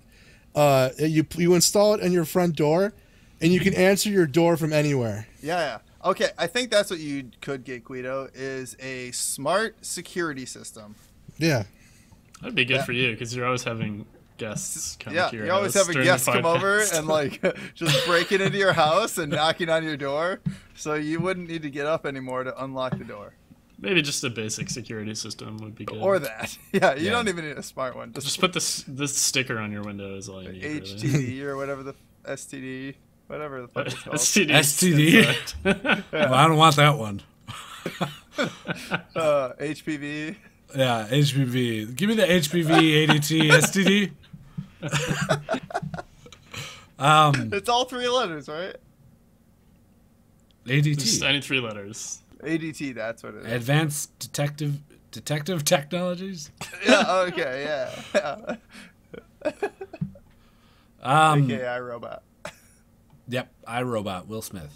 You install it on your front door, and you can answer your door from anywhere. Yeah. Okay, I think that's what you could get, Guido, is a smart security system. Yeah. That'd be good for you because you're always having guests come to your you always house have a during guest the come over podcast. and like just breaking into your house and knocking on your door, so you wouldn't need to get up anymore to unlock the door. Maybe just a basic security system would be good. Or that. Yeah, you don't even need a smart one. Just put this sticker on your window is all you need. HTD really. or whatever the STD, whatever the fuck it's called. STD? Well, I don't want that one. HPV. Yeah, HPV. Give me the HPV ADT STD. It's all 3 letters, right? ADT. Just any 3 letters. ADT, that's what it is. Advanced Detective Technologies? Yeah, okay, yeah. AKA iRobot. Yep, iRobot, Will Smith.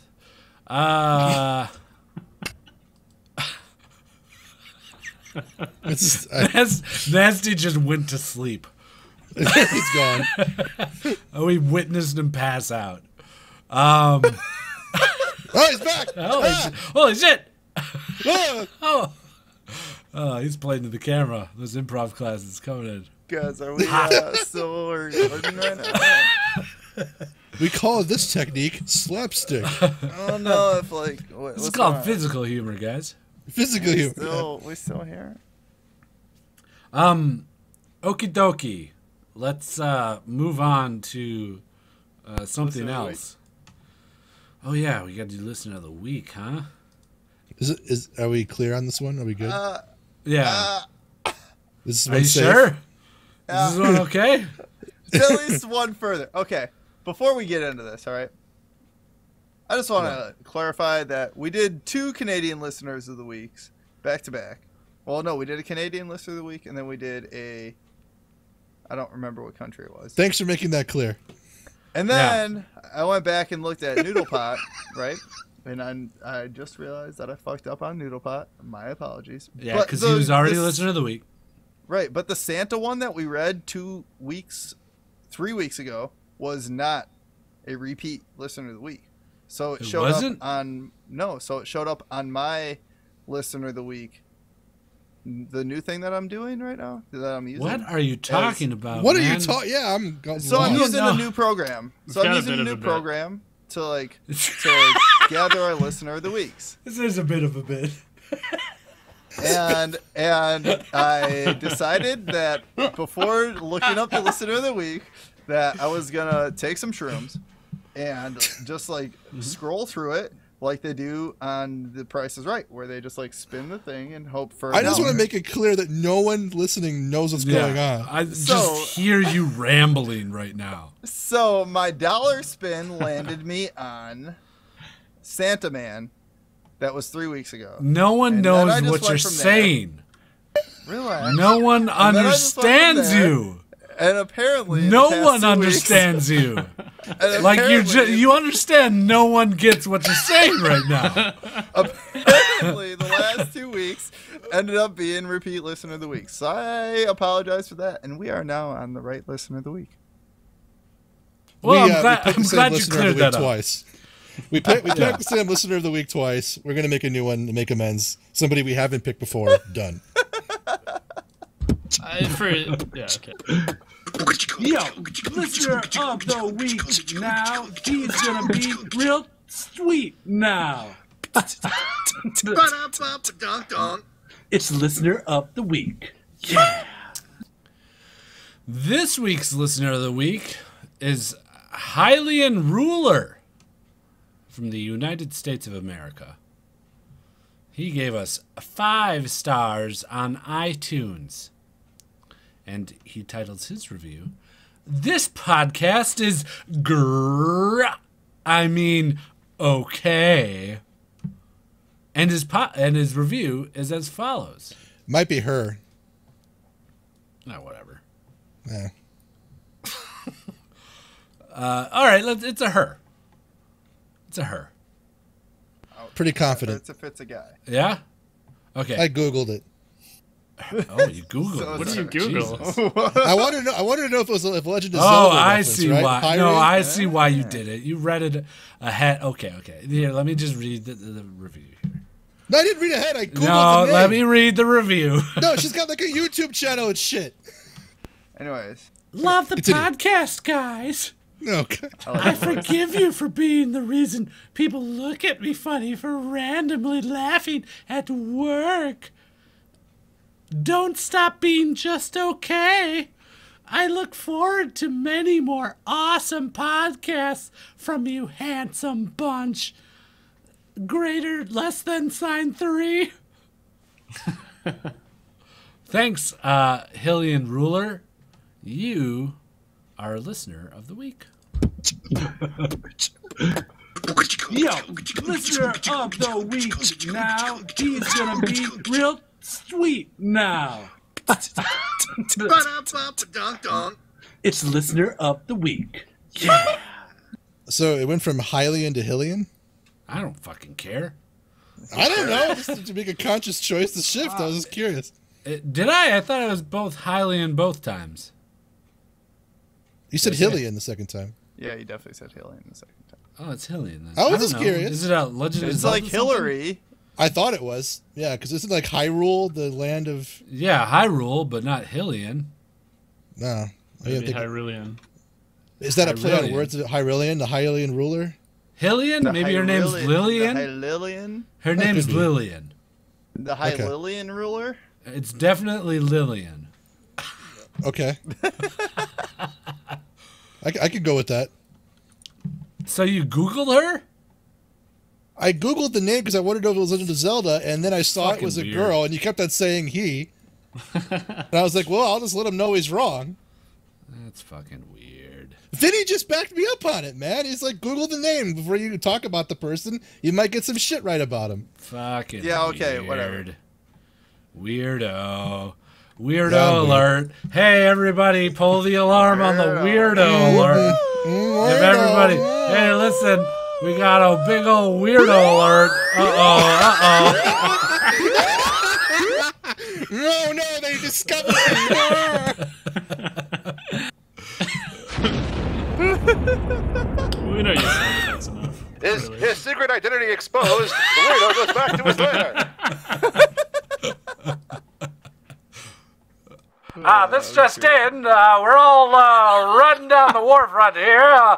Nasty just went to sleep. He's gone. We witnessed him pass out. Oh, he's back! Holy shit! He's playing to the camera. Those improv classes coming in. Guys, are we still recording right now? We call this technique slapstick. I don't know if like It's called physical humor, guys. Physical humor. We still here? Okie dokie. Let's move on to something else. Oh yeah, we got to do listener of the week, huh? Are we clear on this one? Are we good? Yeah. This is Are you sure? Is this one okay? At least one further. Okay. Before we get into this, all right? I just want to clarify that we did 2 Canadian listeners of the weeks back to back. Well, no, we did a Canadian listener of the week, and then we did I don't remember what country it was. Thanks for making that clear. And then I went back and looked at Noodlepot, right? And I just realized that I fucked up on Noodlepot. My apologies. Yeah, because he was already listener of the week. Right, but the Santa one that we read 3 weeks ago was not a repeat listener of the week. So it showed up on it showed up on my listener of the week. The new thing that I'm doing right now that I'm using. What are you talking about? What are you talking? Yeah, I'm using a new program. So I'm using a new program to gather our listener of the weeks. This is a bit of a bit. And I decided that before looking up the listener of the week that I was gonna take some shrooms and just scroll through it like they do on The Price is Right, where they just spin the thing and hope for. I just want to make it clear that no one listening knows what's going on. I just hear you rambling right now. So my dollar spin landed me on Santa Man. That was 3 weeks ago. No one knows what you're saying. Relax. No one understands you. And apparently, no one understands you. Like you understand. No one gets what you're saying right now. Apparently, the last 2 weeks ended up being repeat listener of the week. So I apologize for that, and we are now on the right listener of the week. Well, I'm glad you cleared that up. Twice. We picked the same listener of the week twice. We're gonna make a new one to make amends. Somebody we haven't picked before. Done. Okay. Yo, listener of the week now. He's gonna be real sweet now. It's listener of the week. Yeah. This week's listener of the week is Hylian Ruler from the United States of America. He gave us 5 stars on iTunes. And he titles his review, "This podcast is okay." And his review is as follows. Might be her. No, whatever. Yeah. All right, it's a her. It's a her. Pretty confident. If it's a guy. Yeah? Okay. I Googled it. Oh, you Googled it. What did you Google? I wanted to know if it was if Legend of Zelda. Oh, I see right? why. Hylian? No, I see why you did it. You read it ahead. Okay. Here, let me just read the review here. No, I didn't read ahead. I Googled the name. Let me read the review. No, she's got like a YouTube channel and shit. Anyways, Love the podcast, guys. Okay. I forgive you for being the reason people look at me funny for randomly laughing at work. Don't stop being just okay. I look forward to many more awesome podcasts from you handsome bunch. Greater, less than sign 3. Thanks, Hylian Ruler. You are a listener of the week. Yo, listener of the week now. He's gonna be real sweet now. It's listener of the week. Yeah. So it went from Hylian to Hylian? I don't fucking care. I don't know. Just to make a conscious choice to shift. I was just curious. Did I? I thought it was both Hylian both times. You said Hylian the second time. Yeah, you definitely said Hylian the second time. Oh, it's Hylian then. I was just curious. Is it a legend? It's like Hillary. I thought it was. Yeah, because isn't like Hyrule the land of... Yeah, Hyrule, but not Hylian. No. Maybe Hylian. Is that a play on words? Hylian, the Hylian ruler? Hylian? Maybe her name's Lillian? The Hylian? Her name's Lillian. The Hylian ruler? It's definitely Lillian. Okay. I could go with that. So you Googled her? I Googled the name because I wanted to know if it was Legend of Zelda, and then I saw it was a girl, and you kept on saying he. And I was like, well, I'll just let him know he's wrong. That's fucking weird. Vinny just backed me up on it, man. He's like, Google the name before you talk about the person. You might get some shit right about him. Fucking okay, weird. Whatever. Weirdo alert. Hey, everybody, pull the alarm on the weirdo alert. If everybody, hey, listen, we got a big old weirdo alert. No, they discovered We know you said that's enough. His secret identity exposed. The weirdo goes back to his lair. This just in. We're all running down the warfront here.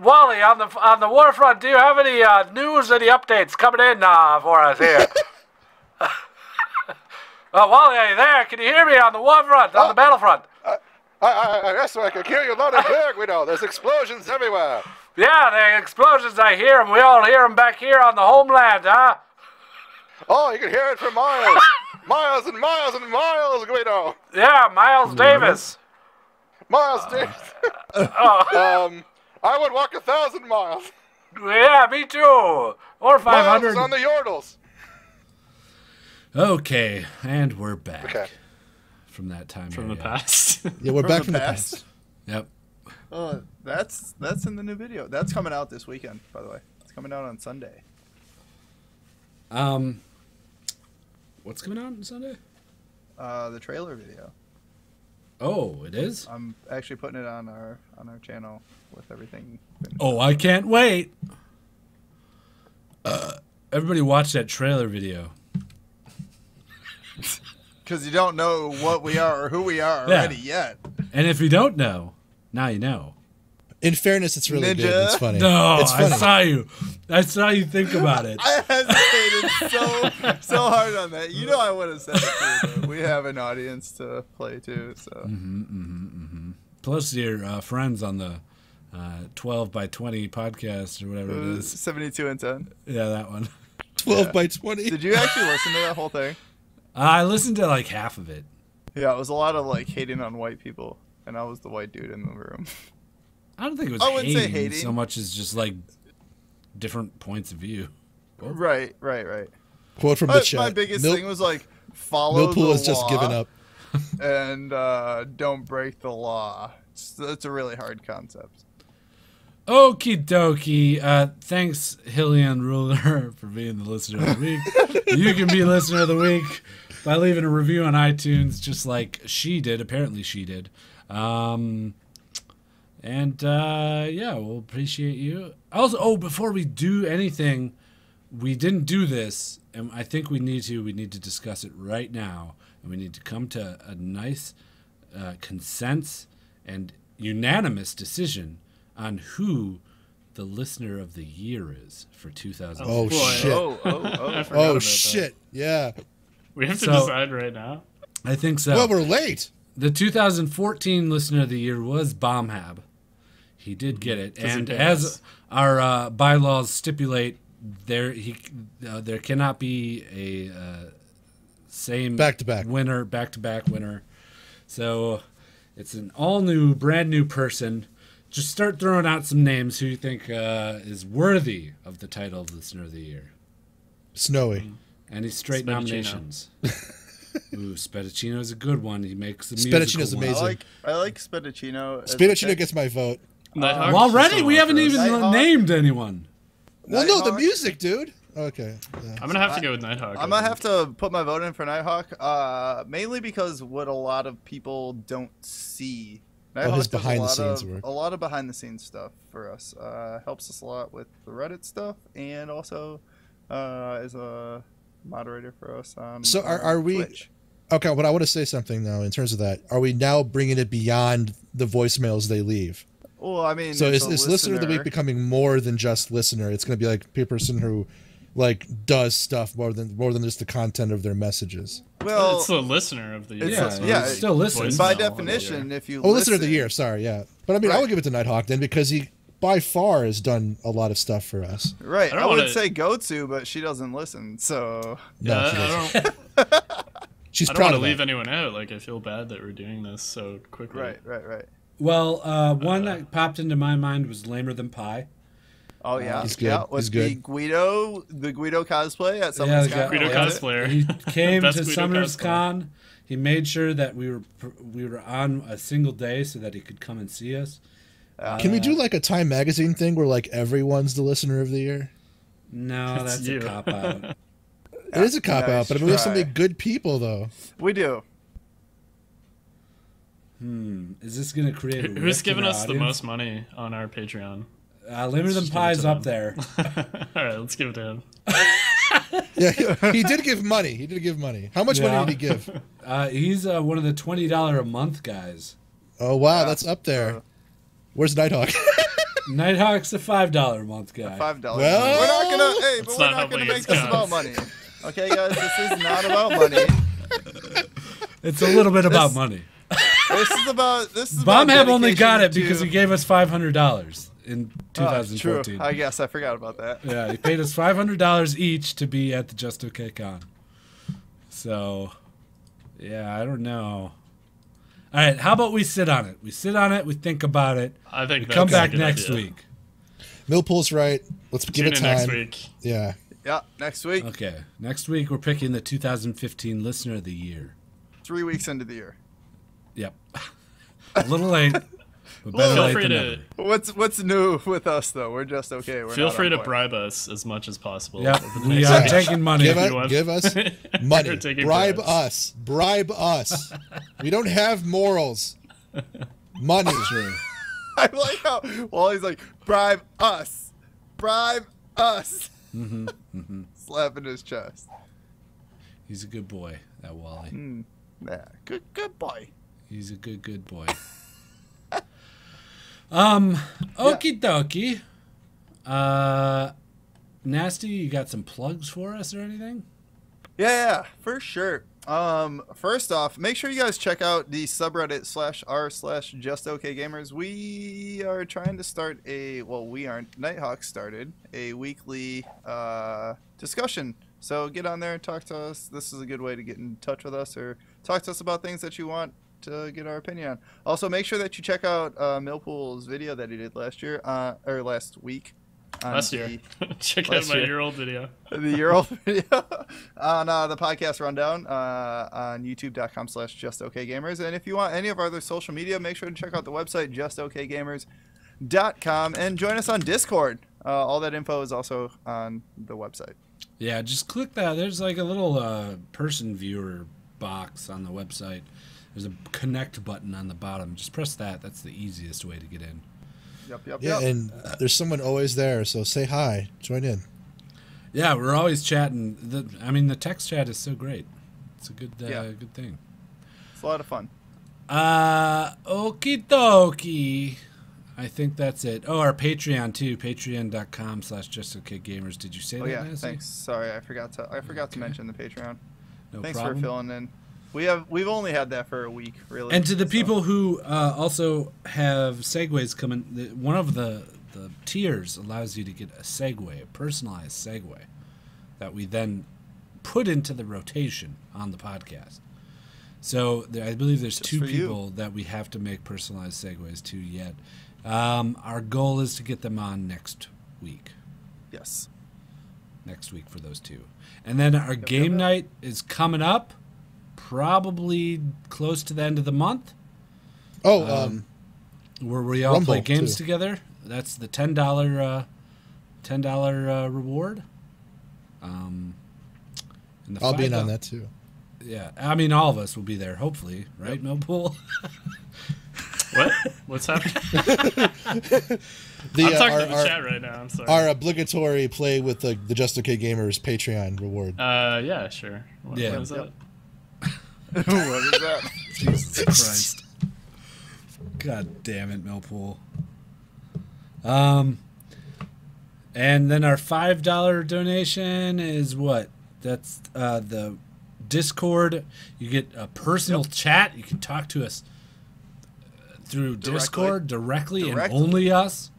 Wally, on the warfront, do you have any news, any updates coming in for us here? Wally, are you there? Can you hear me on the warfront, on the battlefront? Yes, I can hear you loud and clear, Guido. There's explosions everywhere. Yeah, the explosions, I hear them. We all hear them back here on the homeland, huh? Oh, you can hear it for miles. Miles and miles and miles, Guido. Yeah, Miles Davis. Miles Davis. I would walk 1,000 miles. Yeah, me too. Or 500. Miles on the Yordles. Okay, and we're back. Okay. From that time. From the past. Yeah, we're back from the past. Yep. Oh, that's in the new video. That's coming out this weekend, by the way. It's coming out on Sunday. What's coming out on Sunday? The trailer video. Oh, it is? I'm actually putting it on our channel with everything. Oh, I can't wait. Everybody watch that trailer video. Because you don't know what we are or who we are already yet. And if you don't know, now you know. In fairness, it's really good. It's funny. No, it's funny. I saw you think about it. I hesitated so hard on that. You know I would have said it too, but we have an audience to play to. So. Plus your friends on the 12 by 20 podcast or whatever it is. 72 and 10. Yeah, that one. 12 by 20. Did you actually listen to that whole thing? I listened to like half of it. Yeah, it was a lot of like hating on white people, and I was the white dude in the room. I don't think it was hating so much as just like different points of view. Right. Quote from the chat. My biggest thing was like follow Millpool the law. has just given up. And don't break the law. That's a really hard concept. Okie dokie. Thanks, Hylian Ruler, for being the listener of the week. You can be listener of the week by leaving a review on iTunes, just like she did. Apparently, she did. Yeah, we'll appreciate you. Also, before we do anything, we didn't do this, and I think we need to discuss it right now, and we need to come to a nice consensus and unanimous decision on who the listener of the year is for 2000. Oh, shit. Oh, shit. Yeah. We have to decide right now? I think so. Well, we're late. The 2014 listener of the year was Bombhab. He did get it. And as our bylaws stipulate, there cannot be a same back-to-back winner. So it's an all-new, brand-new person. Just start throwing out some names who you think is worthy of the title of Listener of the Year. Snowy. Any straight nominations? Ooh, Spedicino is a good one. He makes the Spedicino's amazing. I like Spedicino. Spedicino gets my vote. Well, already we haven't even named anyone. Well, no, the music, dude. Okay. Yeah. I'm gonna have to go with Nighthawk. I'm gonna have to put my vote in for Nighthawk, mainly because what a lot of people don't see. Nighthawk his behind-the-scenes work. A lot of behind-the-scenes stuff for us. Helps us a lot with the Reddit stuff, and also is a moderator for us on. So are we? Twitch. Okay, but I want to say something though in terms of that. Are we now bringing it beyond the voicemails they leave? Well, I mean, so is listener of the week becoming more than just listener? It's going to be like a person who, like, does stuff more than just the content of their messages. Well, it's the listener of the year. It's still listening. By definition, if you listener of the year, sorry, yeah. But I mean, I would give it to Nighthawk then because he by far has done a lot of stuff for us. Right. I would say go to, but she doesn't listen, so yeah, she doesn't. She's I proud don't want of to leave that. anyone out. Like, I feel bad that we're doing this so quickly. Right. Well, one that popped into my mind was Lamer Than Pie. Oh yeah, he's good. Yeah, with the Guido cosplay at Summer's Con. Guido cosplayer. He came Best to Guido Summer's cosplayer. Con. He made sure that we were on a single day so that he could come and see us. Can we do like a Time Magazine thing where like everyone's the listener of the year? No, that's a cop out. It is a cop out, but I mean, we have so many good people though. We do. Is this going to create? Who's giving us the most money on our Patreon? Lamer Than Pie's up there. All right, let's give it to him. Yeah, he did give money. How much money did he give? He's one of the $20 a month guys. Oh wow, that's up there. Where's Nighthawk? Nighthawk's a $5 a month guy. $5. Well, we're not gonna make this about money. Okay, guys, this is not about money. It's a little bit about money. This is about Bombhab only got it because he gave us $500 in 2014. True. I guess I forgot about that. Yeah, he paid us $500 each to be at the Just Okay Con. So, yeah, I don't know. All right, how about we sit on it? We sit on it. We think about it. I think we come that's a back good next idea. week. Millpool's right. Let's give it Tune time. in next week. Yeah. Yeah, next week. Okay, next week we're picking the 2015 Listener of the Year. 3 weeks into the year. Yep. A little late, but better late than never. What's new with us though? We're just okay. Feel free to bribe us as much as possible. Yep, over the we next are week. taking money. Give us money. We're taking Bribe bribes. us. Bribe us. We don't have morals. Money. I like how Wally's like, bribe us. Bribe us. Slapping his chest. He's a good boy, that Wally. Yeah, good boy. He's a good boy. Okie dokie. Nasty, you got some plugs for us or anything? Yeah, for sure. First off, make sure you guys check out the subreddit /r/JustOKGamers. We are trying to start we aren't. Nighthawk started a weekly discussion. So get on there and talk to us. This is a good way to get in touch with us or talk to us about things that you want to get our opinion on. Also, make sure that you check out Millpool's video that he did last week. Last year. Check out my year-old video. The year-old video on the podcast rundown on youtube.com/JustOKGamers. And if you want any of our other social media, make sure to check out the website, justokgamers.com, and join us on Discord. All that info is also on the website. Yeah, just click that. There's like a little person viewer box on the website. There's a connect button on the bottom. Just press that. That's the easiest way to get in. Yeah, and there's someone always there, so say hi. Join in. Yeah, we're always chatting. The text chat is so great. It's a good good thing. It's a lot of fun. Okie dokie. I think that's it. Oh, our Patreon too. Patreon.com/JustOKGamers. Did you say that? Yeah, Nancy? thanks. Sorry, I forgot to mention the Patreon. No thanks problem. for filling in. We've only had that for a week, really. And to the people who also have segues coming, one of the tiers allows you to get a segue, a personalized segue, that we then put into the rotation on the podcast. So I believe there's two people that we have to make personalized segues to yet. Our goal is to get them on next week. Yes. Next week for those two. And then our game night is coming up, probably close to the end of the month. Oh, where we all Rumble play games too. together. That's the $10 reward. And the I'll be in $5 on that too. Yeah, I mean, all of us will be there, hopefully, right, Millpool? What? What's happening? I'm talking to the chat right now. I'm sorry. Our obligatory play with the Just Okay Gamers Patreon reward. Yeah, sure. What is that? What is that? Jesus Christ. God damn it, Millpool. And then our $5 donation is what? That's the Discord. You get a personal chat. You can talk to us through Discord directly and only us.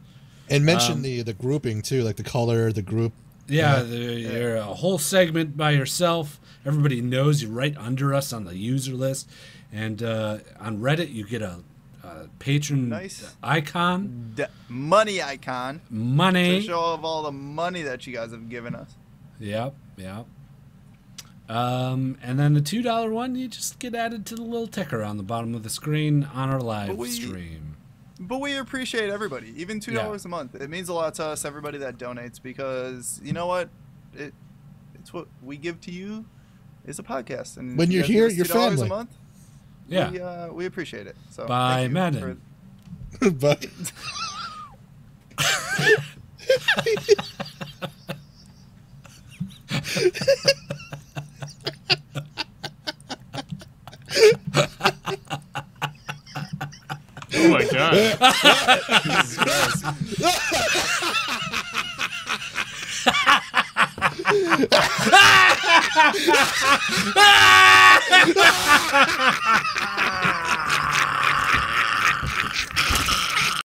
And mention the grouping too, like the color, the group. Yeah, you're a whole segment by yourself. Everybody knows you're right under us on the user list. And on Reddit, you get a patron icon. Money icon. Money. To show off all the money that you guys have given us. Yep. And then the $2 one, you just get added to the little ticker on the bottom of the screen on our live stream. But we appreciate everybody, even $2 a month. It means a lot to us, everybody that donates, because you know what? It's what we give to you is a podcast. And when you're here, you're family. $2 a month. Yeah, we appreciate it. So bye, Madden. Bye. Oh my god. Jesus Christ.